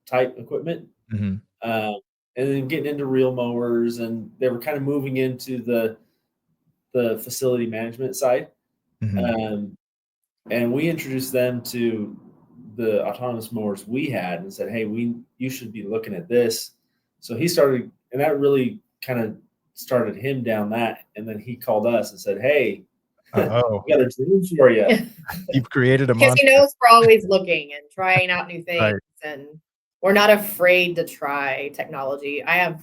type equipment. Mhm. And then getting into reel mowers, and they were kind of moving into the facility management side. Mhm. And we introduced them to the autonomous mowers we had and said, hey, you should be looking at this. So he started, and that really kind of started him down that. And then he called us and said, hey, Oh, we got a dream for you. you've created a Because monster. he knows we're always looking and trying out new things, Right. and we're not afraid to try technology. I have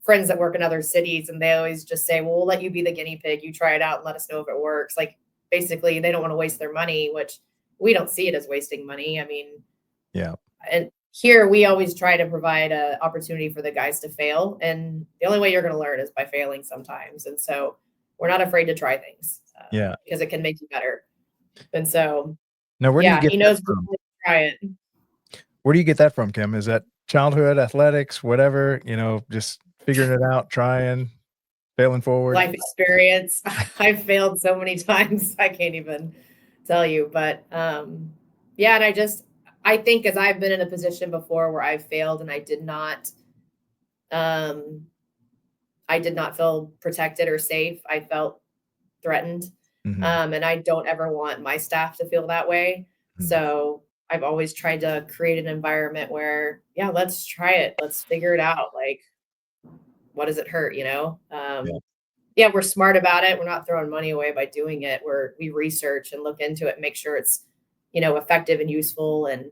friends that work in other cities, and they always just say, well, we'll let you be the guinea pig. You try it out and let us know if it works. Like, basically, they don't want to waste their money, which we don't see it as wasting money. I mean, Yeah. and here we always try to provide an opportunity for the guys to fail. And the only way you're going to learn is by failing sometimes. And so we're not afraid to try things Yeah. because it can make you better. And so, Now, where do you yeah, get he that knows from? we're try it. Where do you get that from, Kim? Is that childhood, athletics, whatever, just figuring it out, trying, failing forward? Life experience. I've failed so many times. I can't even tell you, but yeah. And I think as I've been in a position before where I've failed and um, I did not feel protected or safe. I felt threatened. Mhm. And I don't ever want my staff to feel that way. Mhm. So I've always tried to create an environment where, yeah, let's try it. Let's figure it out. Like, what does it hurt? Yeah, we're smart about it. We're not throwing money away by doing it. We research and look into it and make sure it's, effective and useful and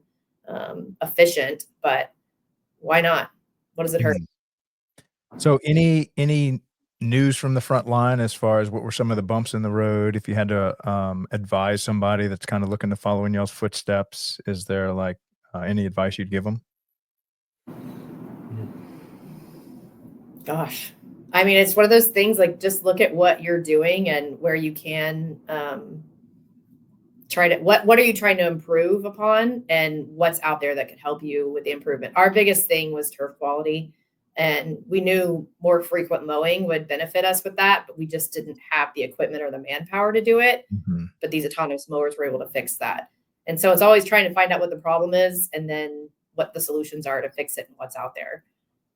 efficient. But why not? What does it hurt? Mhm. So any news from the front line as far as what were some of the bumps in the road? If you had to advise somebody that's kind of looking to follow in y'all's footsteps, is there like any advice you'd give them? Gosh. I mean, it's one of those things, like, just look at what you're doing and where you can try to what are you trying to improve upon and what's out there that could help you with the improvement. Our biggest thing was turf quality, and we knew more frequent mowing would benefit us with that, but we just didn't have the equipment or the manpower to do it. Mhm. But these autonomous mowers were able to fix that. And so it's always trying to find out what the problem is and then what the solutions are to fix it and what's out there.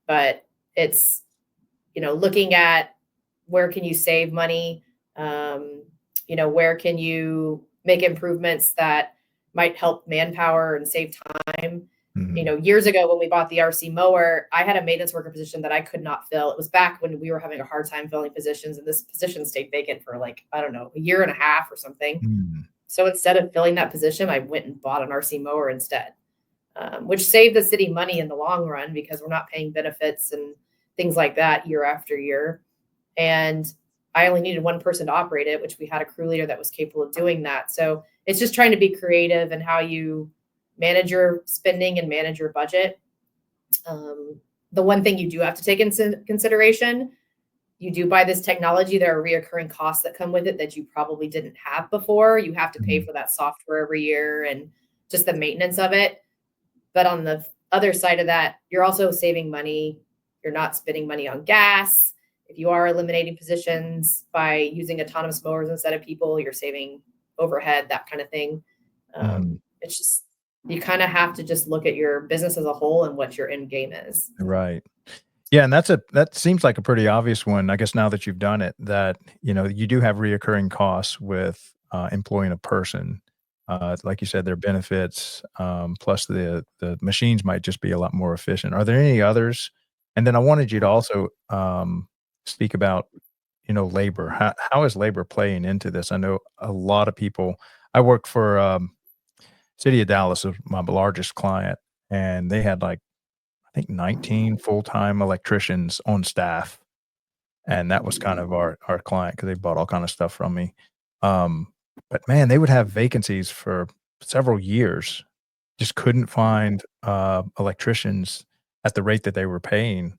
But it's, looking at where can you save money, where can you make improvements that might help manpower and save time. Mhm. Years ago when we bought the RC mower, I had a maintenance worker position that I could not fill. It was back when we were having a hard time filling positions, and this position stayed vacant for, like, I don't know, a year and a half or something. Mhm. So instead of filling that position, I went and bought an RC mower instead, which saved the city money in the long run because we're not paying benefits and things like that year after year. And I only needed one person to operate it, which we had a crew leader that was capable of doing that. So it's just trying to be creative in how you manage your spending and manage your budget. The one thing you do have to take into consideration, you do buy this technology, there are reoccurring costs that come with it that you probably didn't have before. You have to pay Mhm. for that software every year and just the maintenance of it. But on the other side of that, you're also saving money. You're not spending money on gas. If you are eliminating positions by using autonomous mowers instead of people, you're saving overhead, that kind of thing. Mhm. It's just, you kind of have to just look at your business as a whole and what your end game is. Right. Yeah, and that seems like a pretty obvious one, I guess, now that you've done it, that, you do have reoccurring costs with, employing a person. Like you said, their benefits, plus the machines might just be a lot more efficient. Are there any others? And then I wanted you to also, speak about, labor. How is labor playing into this? I know a lot of people. I work for, City of Dallas is my largest client, and they had, like, I think 19 full-time electricians on staff, and that was kind of our client because they bought all kind of stuff from me. Um, but man, they would have vacancies for several years, just couldn't find, electricians at the rate that they were paying.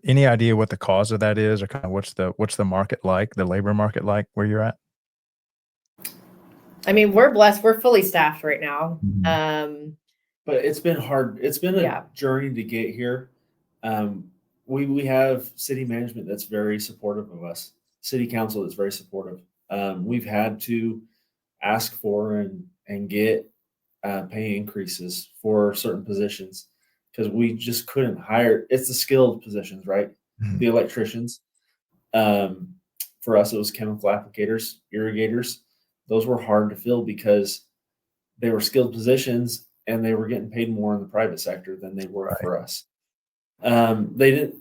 Any idea what the cause of that is, or kinda what's the market like, the labor market like where you're at? I mean, we're blessed. We're fully staffed right now. Mhm. But it's been hard. It's been a Yeah. journey to get here. We have city management that's very supportive of us. City council that's very supportive. We've had to ask for and get pay increases for certain positions because we just couldn't hire. It's the skilled positions, right? Mhm. The electricians. For us, it was chemical applicators, irrigators. Those were hard to fill because they were skilled positions and they were getting paid more in the private sector than they were Right. for us. They didn't.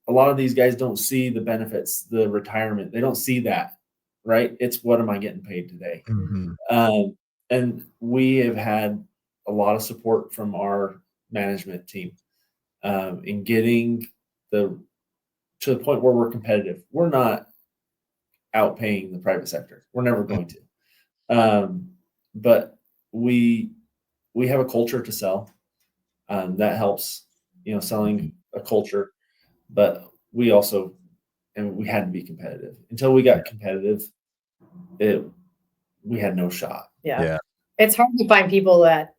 A lot of these guys don't see the benefits, the retirement. They don't see that, right? It's what am I getting paid today? Mhm. And we have had a lot of support from our management team in getting the to the point where we're competitive. We're not outpaying the private sector. We're never going to. But we have a culture to sell. That helps, selling a culture. But we also, and we had to be competitive. Until we got competitive, we had no shot. Yeah. Yeah. It's hard to find people that,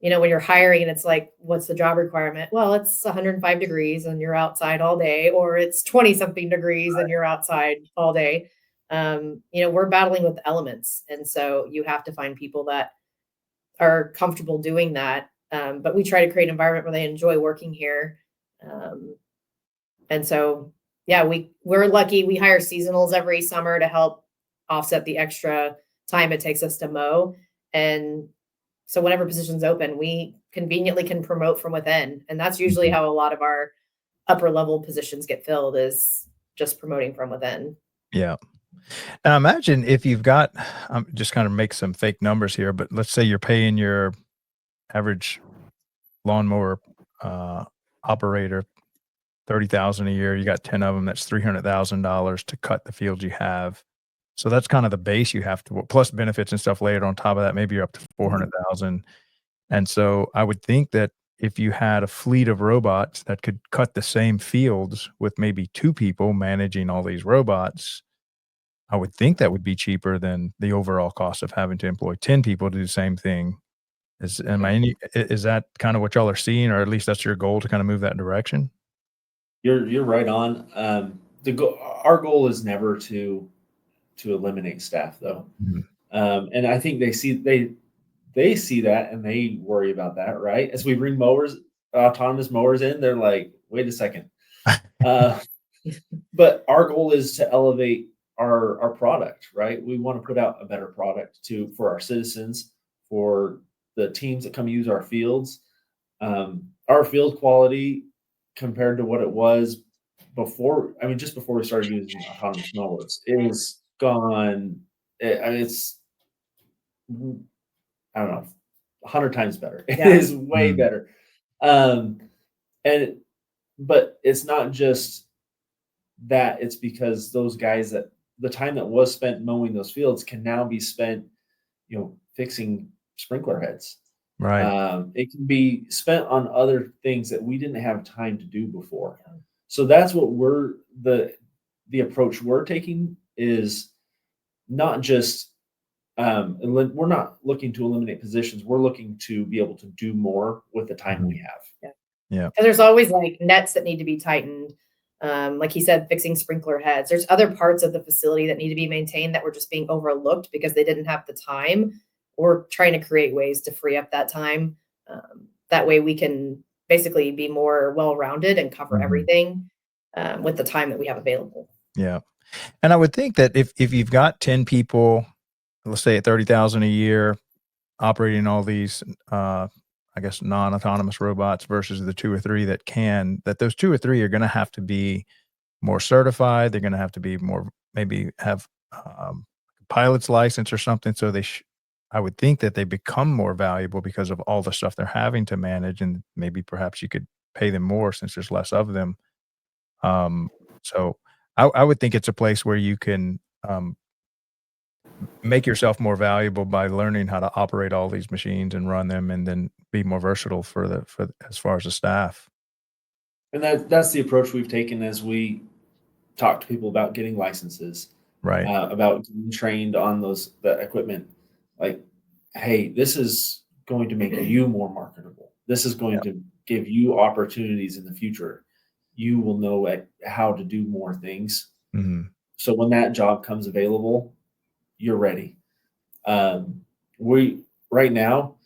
when you're hiring and it's like, what's the job requirement? Well, it's 105 degrees and you're outside all day, or it's 20 something degrees and you're outside all day. We're battling with the elements. And so you have to find people that are comfortable doing that. But we try to create an environment where they enjoy working here. And so, yeah, we're lucky. We hire seasonals every summer to help offset the extra time it takes us to mow. And so whenever positions open, we conveniently can promote from within. And that's usually how a lot of our upper level positions get filled, is just promoting from within. Yeah. Now imagine if you've got, just kind of make some fake numbers here, but let's say you're paying your average lawnmower operator 30,000 a year. You got 10 of them. That's $300,000 to cut the fields you have. So that's kind of the base you have to, plus benefits and stuff layered on top of that. Maybe you're up to 400,000. And so I would think that if you had a fleet of robots that could cut the same fields with maybe 2 people managing all these robots, I would think that would be cheaper than the overall cost of having to employ 10 people to do the same thing. Is that kind of what y'all are seeing, or at least that's your goal to kind of move that direction? You're right on. Our goal is never to eliminate staff, though. Mhm. And I think they see that and they worry about that, right? As we bring autonomous mowers in, they're like, wait a second. But our goal is to elevate our product, right? We want to put out a better product for our citizens, for the teams that come use our fields. Our field quality compared to what it was before, just before we started using autonomous mowers, is gone. It's, I don't know, 100 times better. Yeah. It is way Mm. better. But it's not just that. It's because those guys, that the time that was spent mowing those fields can now be spent, fixing sprinkler heads. Right. It can be spent on other things that we didn't have time to do before. So that's what the approach we're taking is not just, we're not looking to eliminate positions. We're looking to be able to do more with the time we have. Yeah. Because there's always like nets that need to be tightened. Like he said, fixing sprinkler heads. There's other parts of the facility that need to be maintained that were just being overlooked because they didn't have the time. We're trying to create ways to free up that time. That way we can basically be more well-rounded and cover Mhm. everything with the time that we have available. Yeah. And I would think that if you've got 10 people, let's say at 30,000 a year, operating all these, I guess, non-autonomous robots versus the 2 or 3 that can, that those 2 or 3 are going to have to be more certified. They're going to have to be more, maybe have pilot's license or something. So I would think that they become more valuable because of all the stuff they're having to manage, and maybe perhaps you could pay them more since there's less of them. So I would think it's a place where you can make yourself more valuable by learning how to operate all these machines and run them, and then be more versatile for as far as the staff. And that's the approach we've taken as we talk to people about getting licenses, Right. about getting trained on that equipment. Like, hey, this is going to make you more marketable. This is going to give you opportunities in the future. You will know how to do more things. Mhm. So when that job comes available, you're ready. We right now,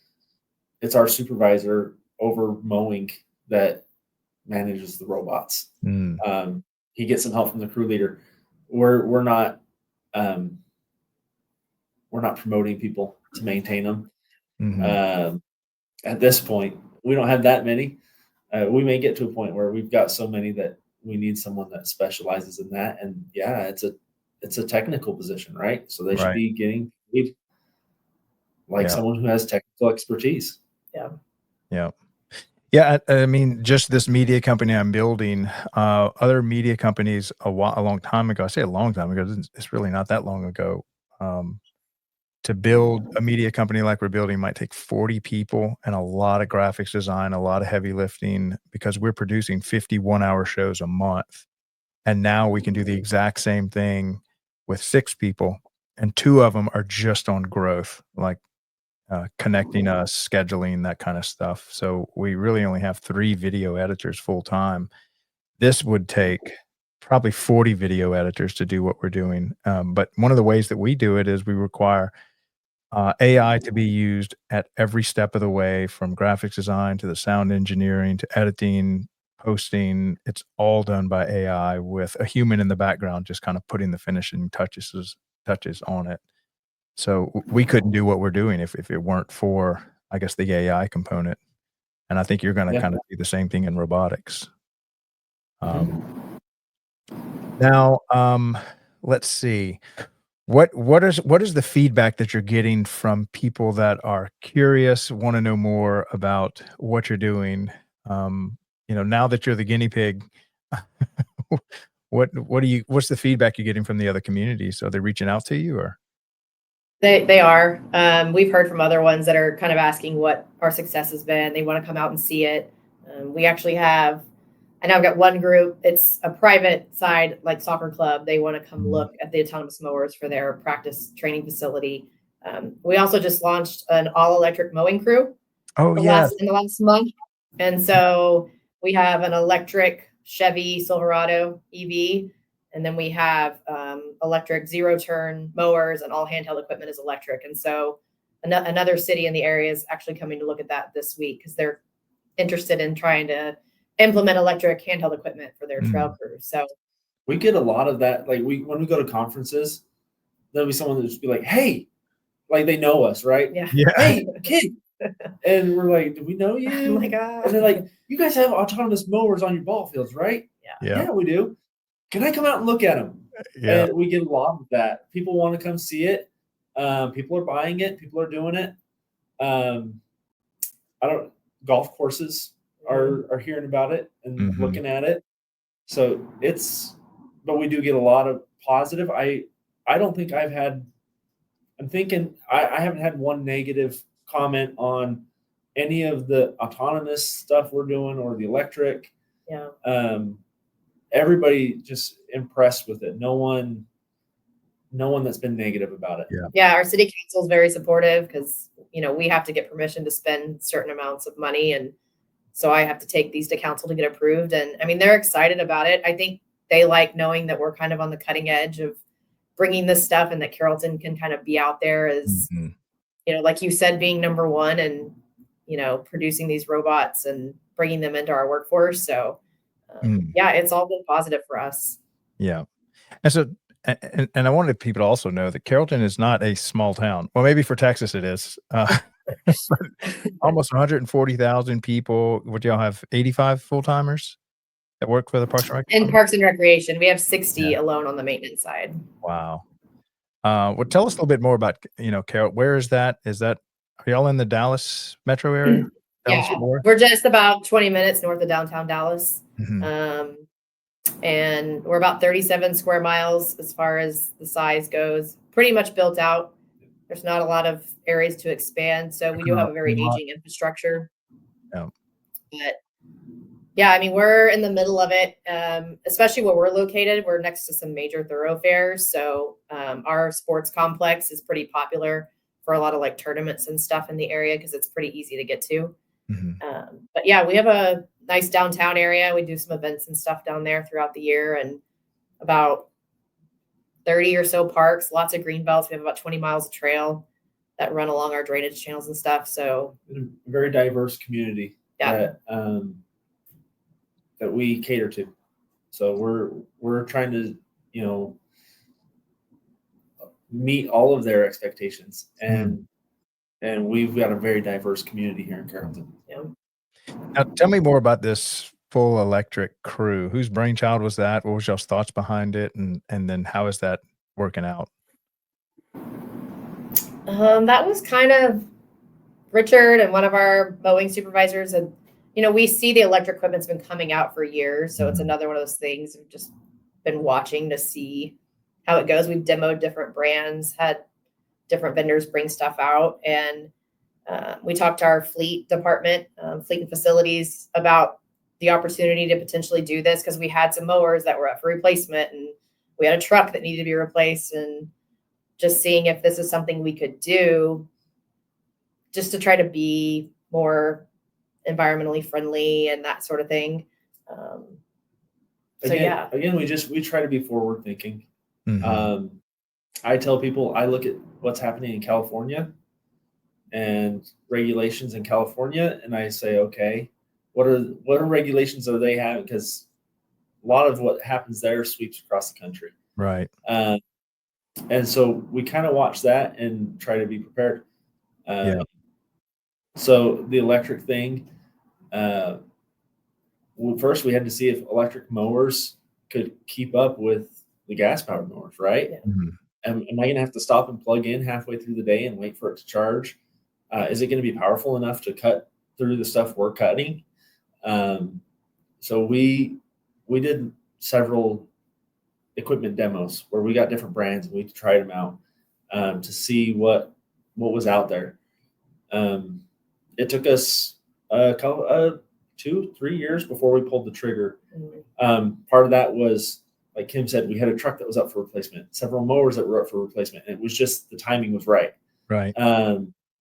it's our supervisor over mowing that manages the robots. He gets some help from the crew leader. We're not promoting people to maintain them. At this point, we don't have that many. We may get to a point where we've got so many that we need someone that specializes in that. And yeah, it's a technical position, right? So they should be getting paid like someone who has technical expertise. Yeah, I mean, just this media company I'm building, other media companies a long time ago, I say a long time ago, it's really not that long ago, to build a media company like we're building might take 40 people and a lot of graphics design, a lot of heavy lifting, because we're producing 51-hour shows a month. And now we can do the exact same thing with 6 people, and 2 of them are just on growth, like connecting us, scheduling, that kind of stuff. So we really only have 3 video editors full time. This would take probably 40 video editors to do what we're doing. But one of the ways that we do it is we require AI to be used at every step of the way, from graphics design to the sound engineering to editing, posting. It's all done by AI with a human in the background, just kind of putting the finishing touches on it. So we couldn't do what we're doing if it weren't for, I guess, the AI component. And I think you're going to kind of do the same thing in robotics. Now, let's see. What is the feedback that you're getting from people that are curious, want to know more about what you're doing? Now that you're the guinea pig, what's the feedback you're getting from the other communities? Are they reaching out to you, or? They are. We've heard from other ones that are kind of asking what our success has been. They want to come out and see it. We actually have, I know I've got one group. It's a private side, like soccer club. They want to come look at the autonomous mowers for their practice training facility. We also just launched an all-electric mowing crew. In the last month. And so we have an electric Chevy Silverado EV. And then we have electric zero-turn mowers, and all handheld equipment is electric. And so another city in the area is actually coming to look at that this week because they're interested in trying to implement electric handheld equipment for their trail crews. So we get a lot of that. Like when we go to conferences, there'll be someone that just be like, "Hey," like they know us, right? Yeah. "Hey, kid," and we're like, "Do we know you?" Oh my God. And they're like, "You guys have autonomous mowers on your ball fields, right?" Yeah, we do. Can I come out and look at them? Yeah. And we get a lot of that. People want to come see it. People are buying it. People are doing it. Golf courses are hearing about it and looking at it. So but we do get a lot of positive. I don't think I haven't had one negative comment on any of the autonomous stuff we're doing or the electric. Yeah. Everybody just impressed with it. No one that's been negative about it. Yeah. Our city council is very supportive because, we have to get permission to spend certain amounts of money. And so I have to take these to council to get approved. And I mean, they're excited about it. I think they like knowing that we're kind of on the cutting edge of bringing this stuff, and that Carrollton can kind of be out there as, like you said, being number one and, producing these robots and bringing them into our workforce. So yeah, it's all been positive for us. Yeah. And so, and I wanted people to also know that Carrollton is not a small town. Well, maybe for Texas it is. Almost 140,000 people. What do y'all have? 85 full-timers that work for the Parks and Rec? In Parks and Recreation, we have 60 alone on the maintenance side. Wow. Well, tell us a little bit more about, Carroll. Where is that? Are y'all in the Dallas metro area? We're just about 20 minutes north of downtown Dallas. And we're about 37 square miles as far as the size goes. Pretty much built out. There's not a lot of areas to expand. So we do have a very aging infrastructure. Yeah. But yeah, I mean, we're in the middle of it, especially where we're located. We're next to some major thoroughfares. So our sports complex is pretty popular for a lot of like tournaments and stuff in the area because it's pretty easy to get to. But yeah, we have a nice downtown area. We do some events and stuff down there throughout the year, and about 30 or so parks, lots of green belts. We have about 20 miles of trail. that run along our drainage channels and stuff. So A very diverse community yeah, that we cater to. So we're trying to, you know, meet all of their expectations, and we've got a very diverse community here in Carrollton. yeah. Now, tell me more about this full electric crew. Whose brainchild was that? What was y'all's thoughts behind it? And then how is that working out? That was kind of Richard and one of our mowing supervisors. And, you know, we see the electric equipment's been coming out for years. So it's another one of those things we've just been watching to see how it goes. We've demoed different brands, had different vendors bring stuff out. And we talked to our fleet department, fleet and facilities, about the opportunity to potentially do this, because we had some mowers that were up for replacement and we had a truck that needed to be replaced, and just seeing if this is something we could do just to try to be more environmentally friendly and that sort of thing. Again, we try to be forward thinking. I tell people, I look at what's happening in California and regulations in California, and I say, okay, what are regulations are they having? Because a lot of what happens there sweeps across the country. Right. And so we kind of watch that and try to be prepared. Yeah. So the electric thing, first we had to see if electric mowers could keep up with the gas powered mowers, right? Yeah. Am I going to have to stop and plug in halfway through the day and wait for it to charge? Is it going to be powerful enough to cut through the stuff we're cutting? So we did several equipment demos where we got different brands and we tried them out to see what was out there. It took us a couple, 2-3 years before we pulled the trigger. Part of that was, like Kim said, we had a truck that was up for replacement, several mowers that were up for replacement, and it was just the timing was right. Right.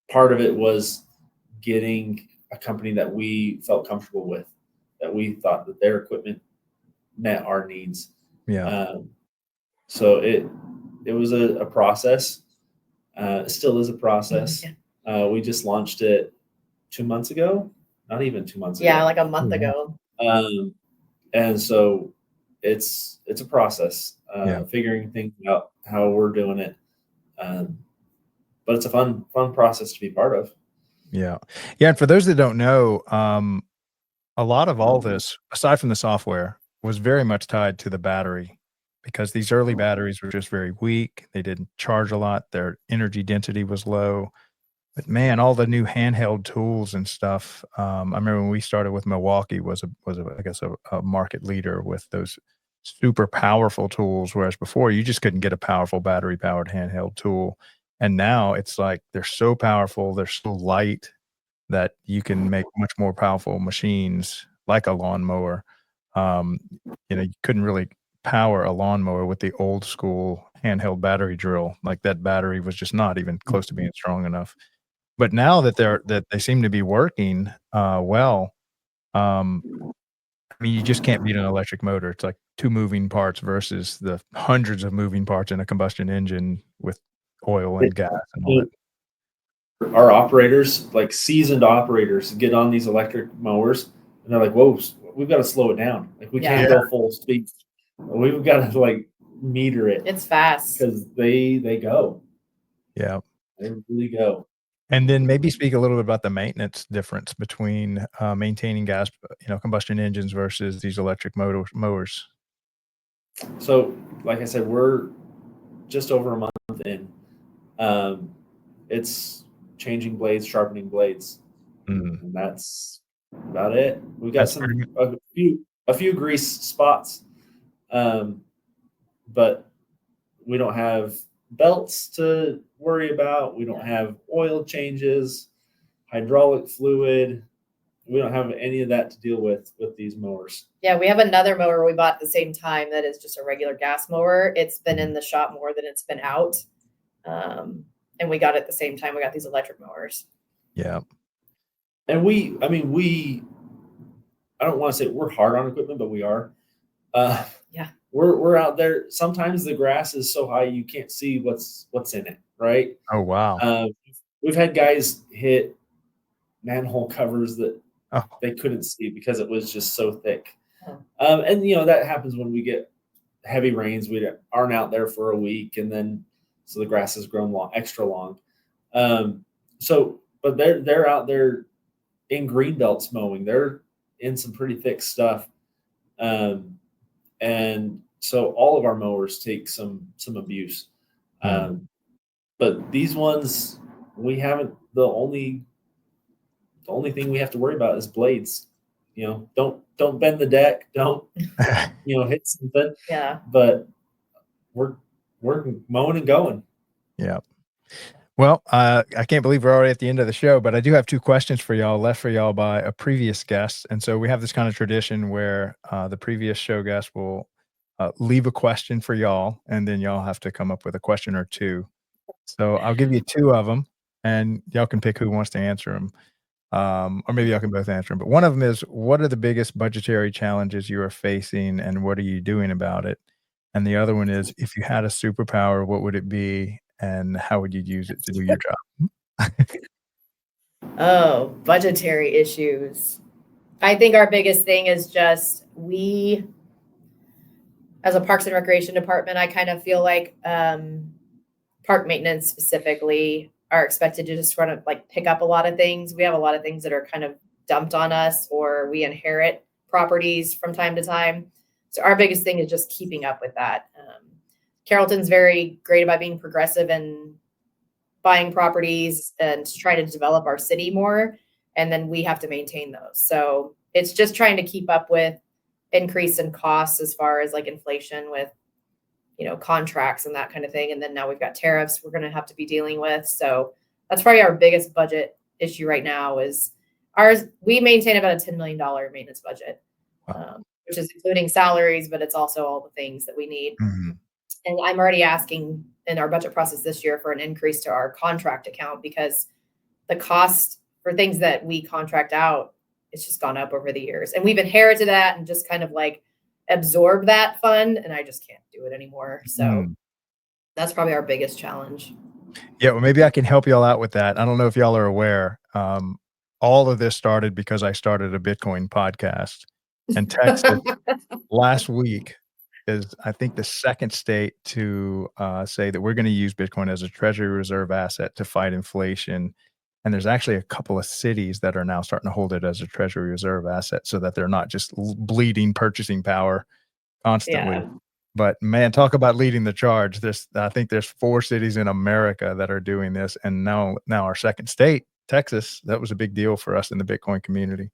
Part of it was getting a company that we felt comfortable with, that we thought that their equipment met our needs. Yeah. So it was a process. It still is a process. We just launched it 2 months ago, not even 2 months ago. Yeah, like a month ago. And so it's a process, figuring things out, how we're doing it. But it's a fun process to be part of. Yeah. Yeah. And for those that don't know, a lot of all this, aside from the software, was very much tied to the battery, because these early batteries were just very weak. They didn't charge a lot. Their energy density was low. But man, all the new handheld tools and stuff. I remember when we started with Milwaukee was I guess a market leader with those super powerful tools, whereas before you just couldn't get a powerful battery powered handheld tool. And now it's like they're so powerful, they're so light that you can make much more powerful machines like a lawnmower. You couldn't really power a lawnmower with the old school handheld battery drill. Like that battery was just not even close to being strong enough. But now that they seem to be working well, I mean, you just can't beat an electric motor. It's like 2 moving parts versus the hundreds of moving parts in a combustion engine with oil and gas and all that. Our operators, like seasoned operators, get on these electric mowers and they're like, whoa, we've got to slow it down. Like we can't go full speed. We've got to like meter it. It's fast. Because they go. Yeah. They really go. And then maybe speak a little bit about the maintenance difference between maintaining gas, combustion engines versus these electric mowers. So, like I said, we're just over a month in. It's changing blades, sharpening blades, and that's about it. We got a few grease spots, but we don't have belts to worry about. We don't have oil changes, hydraulic fluid. We don't have any of that to deal with these mowers. Yeah, we have another mower we bought at the same time that is just a regular gas mower. It's been in the shop more than it's been out. And we got it at the same time we got these electric mowers. Yeah. And I don't want to say we're hard on equipment, but we are. Yeah. We're out there. Sometimes the grass is so high you can't see what's in it, right? Oh wow. we've had guys hit manhole covers that Oh, they couldn't see because it was just so thick. Oh. And that happens when we get heavy rains. We aren't out there for a week, and then so the grass has grown extra long. But they're out there in green belts mowing. They're in some pretty thick stuff, and so all of our mowers take some abuse. But these ones, we haven't. The only thing we have to worry about is blades. Don't bend the deck. Don't hit something. Yeah. But we're mowing and going. yeah. Well, I can't believe we're already at the end of the show, but I do have 2 questions for y'all left for y'all by a previous guest. And so we have this kind of tradition where the previous show guest will leave a question for y'all, and then y'all have to come up with a question or 2. So I'll give you 2 of them, and y'all can pick who wants to answer them. Or maybe y'all can both answer them. But one of them is, what are the biggest budgetary challenges you are facing, and what are you doing about it? And the other one is, if you had a superpower, what would it be, and how would you use it to do your job? Oh, budgetary issues. I think our biggest thing is just we, as a Parks and Recreation department, I kind of feel like park maintenance specifically are expected to just sort of like pick up a lot of things. We have a lot of things that are kind of dumped on us, or we inherit properties from time to time. So our biggest thing is just keeping up with that. Carrollton's very great about being progressive and buying properties and trying to develop our city more. And then we have to maintain those. So it's just trying to keep up with increase in costs as far as like inflation with, contracts and that kind of thing. And then now we've got tariffs we're going to have to be dealing with. So that's probably our biggest budget issue right now is ours. We maintain about a $10 million maintenance budget, which is including salaries, but it's also all the things that we need. Mm-hmm. And I'm already asking in our budget process this year for an increase to our contract account because the cost for things that we contract out, it's just gone up over the years. And we've inherited that and just kind of like absorb that fund, and I just can't do it anymore. So that's probably our biggest challenge. Yeah, well, maybe I can help y'all out with that. I don't know if y'all are aware. All of this started because I started a Bitcoin podcast, and Texas last week is, I think, the second state to say that we're going to use Bitcoin as a treasury reserve asset to fight inflation. And there's actually a couple of cities that are now starting to hold it as a treasury reserve asset so that they're not just bleeding purchasing power constantly. Yeah. But man, talk about leading the charge. I think there's 4 cities in America that are doing this. And now our second state, Texas, that was a big deal for us in the Bitcoin community.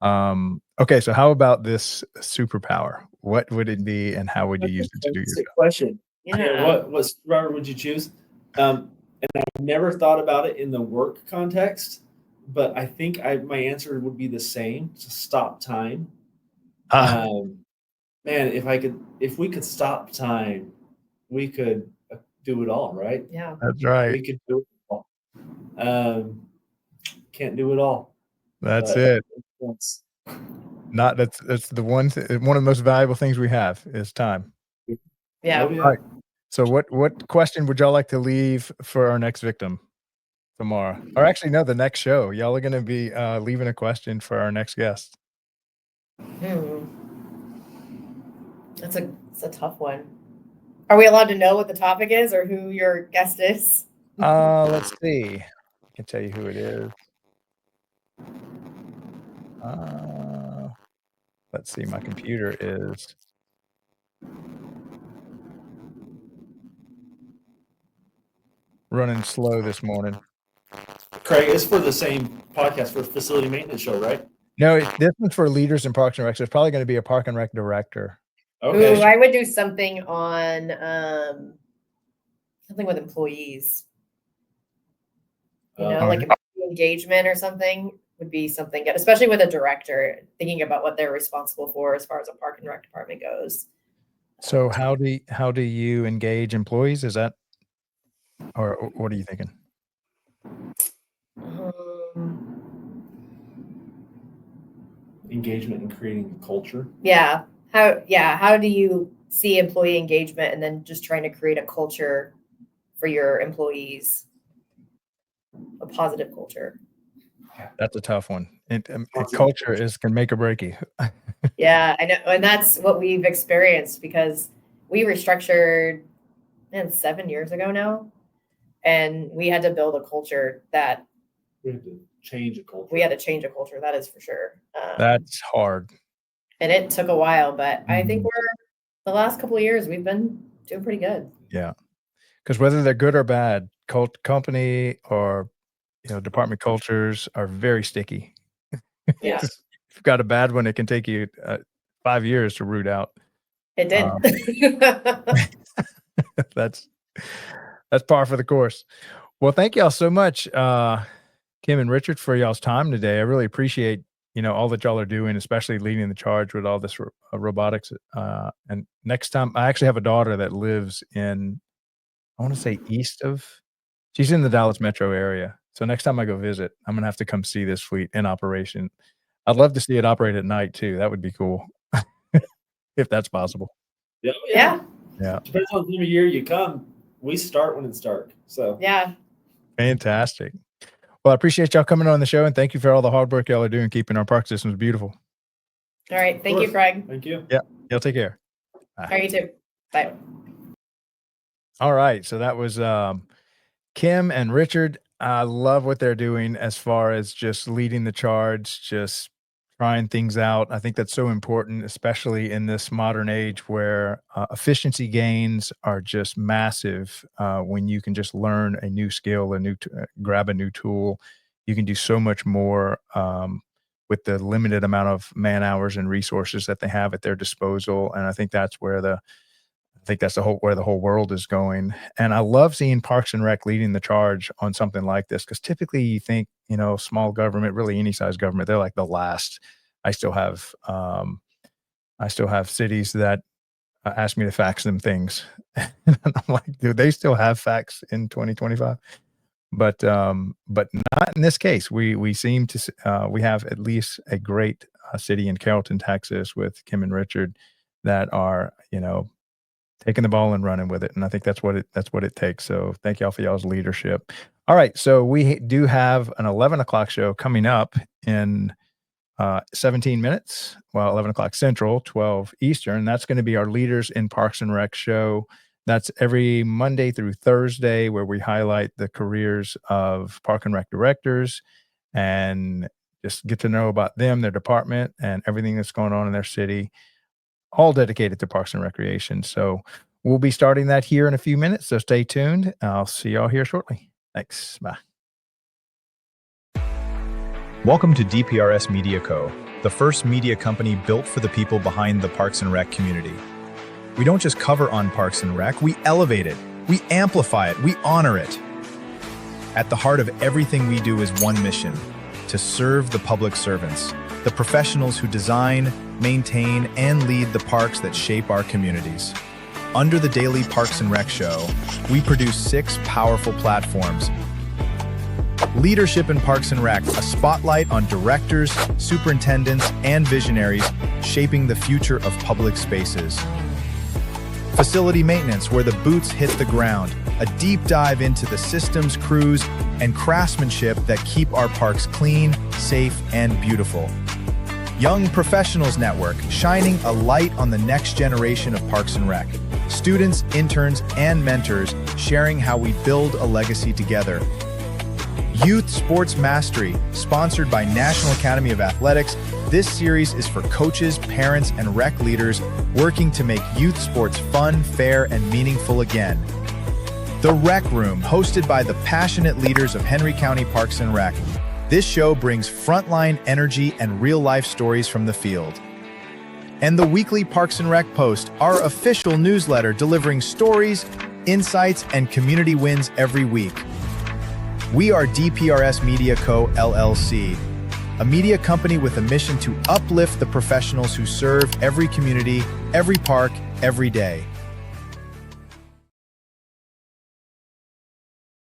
Okay, so how about this superpower? What would it be, and how would you use it to do your job? Question. Yeah. What superpower would you choose? And I've never thought about it in the work context, but I think my answer would be the same: to stop time. Man, if we could stop time, we could do it all, right? Yeah. That's right. We could do it all. Can't do it all. That's it. That's the one of the most valuable things we have is time. Yeah. Oh, yeah. All right. So what question would y'all like to leave for our next victim tomorrow? Or actually, no, the next show. Y'all are going to be leaving a question for our next guest. It's a tough one. Are we allowed to know what the topic is or who your guest is? Let's see. I can tell you who it is. Let's see. My computer is running slow this morning. Craig, it's for the same podcast for Facility Maintenance Show, right? No, this one's for leaders in Parks and Rec. So it's probably going to be a Park and Rec director. Okay. Ooh, I would do something on something with employees. Like employee engagement or something would be something good, especially with a director, thinking about what they're responsible for as far as a Park and Rec department goes. So how do you engage employees? Is that, or what are you thinking? Engagement and creating a culture. Yeah. How do you see employee engagement and then just trying to create a culture for your employees? a positive culture. That's a tough one. Culture can make or break you. Yeah, I know. And that's what we've experienced because we restructured 7 years ago now. And we had to build a culture that We had to change a culture. we had to change a culture. That is for sure. That's hard. And it took a while, but I think Mhm. the last couple of years, we've been doing pretty good. Yeah. Because whether they're good or bad, company or department cultures are very sticky. Yeah, If you've got a bad one, it can take you 5 years to root out. it did. That's par for the course. Well, thank y'all so much, Kim and Richard, for y'all's time today. I really appreciate all that y'all are doing, especially leading the charge with all this robotics. And next time, I actually have a daughter that lives in, I want to say she's in the Dallas metro area. So next time I go visit, I'm gonna have to come see this fleet in operation. I'd love to see it operate at night too. That would be cool, if that's possible. Yeah. Yeah. Yeah. Depends on the time of year you come. We start when it's dark. So Yeah. Fantastic. Well, I appreciate y'all coming on the show, and thank you for all the hard work y'all are doing keeping our park systems beautiful. All right. Thank you, Craig. Thank you. Y'all take care. All right, you too. Bye. All right. So that was Kim and Richard. I love what they're doing as far as just leading the charge, just trying things out. I think that's so important, especially in this modern age where efficiency gains are just massive. When you can just learn a new skill, grab a new tool, you can do so much more with the limited amount of man hours and resources that they have at their disposal. And I think that's where the whole world is going. And I love seeing Parks and Rec leading the charge on something like this, because typically you think, small government, really any size government, they're like the last. I still have cities that ask me to fax them things. And I'm like, do they still have fax in 2025? But not in this case. We seem to we have at least a great city in Carrollton, Texas, with Kim and Richard that are taking the ball and running with it. And I think that's what it takes. So thank y'all for y'all's leadership. All right. So we do have an 11 o'clock show coming up in 17 minutes. Well, 11 o'clock Central, 12 Eastern. That's going to be our Leaders in Parks and Rec show. That's every Monday through Thursday, where we highlight the careers of Park and Rec directors and just get to know about them, their department, and everything that's going on in their city, all dedicated to Parks and Recreation. So we'll be starting that here in a few minutes. So stay tuned. I'll see y'all here shortly. Thanks. Bye. Welcome to DPRS Media Co., the first media company built for the people behind the Parks and Rec community. We don't just cover on Parks and Rec, we elevate it, we amplify it, we honor it. At the heart of everything we do is one mission: to serve the public servants, the professionals who design, maintain, and lead the parks that shape our communities. Under the daily Parks and Rec show, we produce 6 powerful platforms. Leadership in Parks and Rec, a spotlight on directors, superintendents, and visionaries shaping the future of public spaces. Facility maintenance, where the boots hit the ground, a deep dive into the systems, crews, and craftsmanship that keep our parks clean, safe, and beautiful. Young Professionals Network, shining a light on the next generation of Parks and Rec. Students, interns, and mentors sharing how we build a legacy together. Youth Sports Mastery, sponsored by National Academy of Athletics. This series is for coaches, parents, and rec leaders working to make youth sports fun, fair, and meaningful again. The Rec Room, hosted by the passionate leaders of Henry County Parks and Rec. This show brings frontline energy and real-life stories from the field. And the weekly Parks and Rec Post, our official newsletter delivering stories, insights, and community wins every week. We are DPRS Media Co., LLC, a media company with a mission to uplift the professionals who serve every community, every park, every day.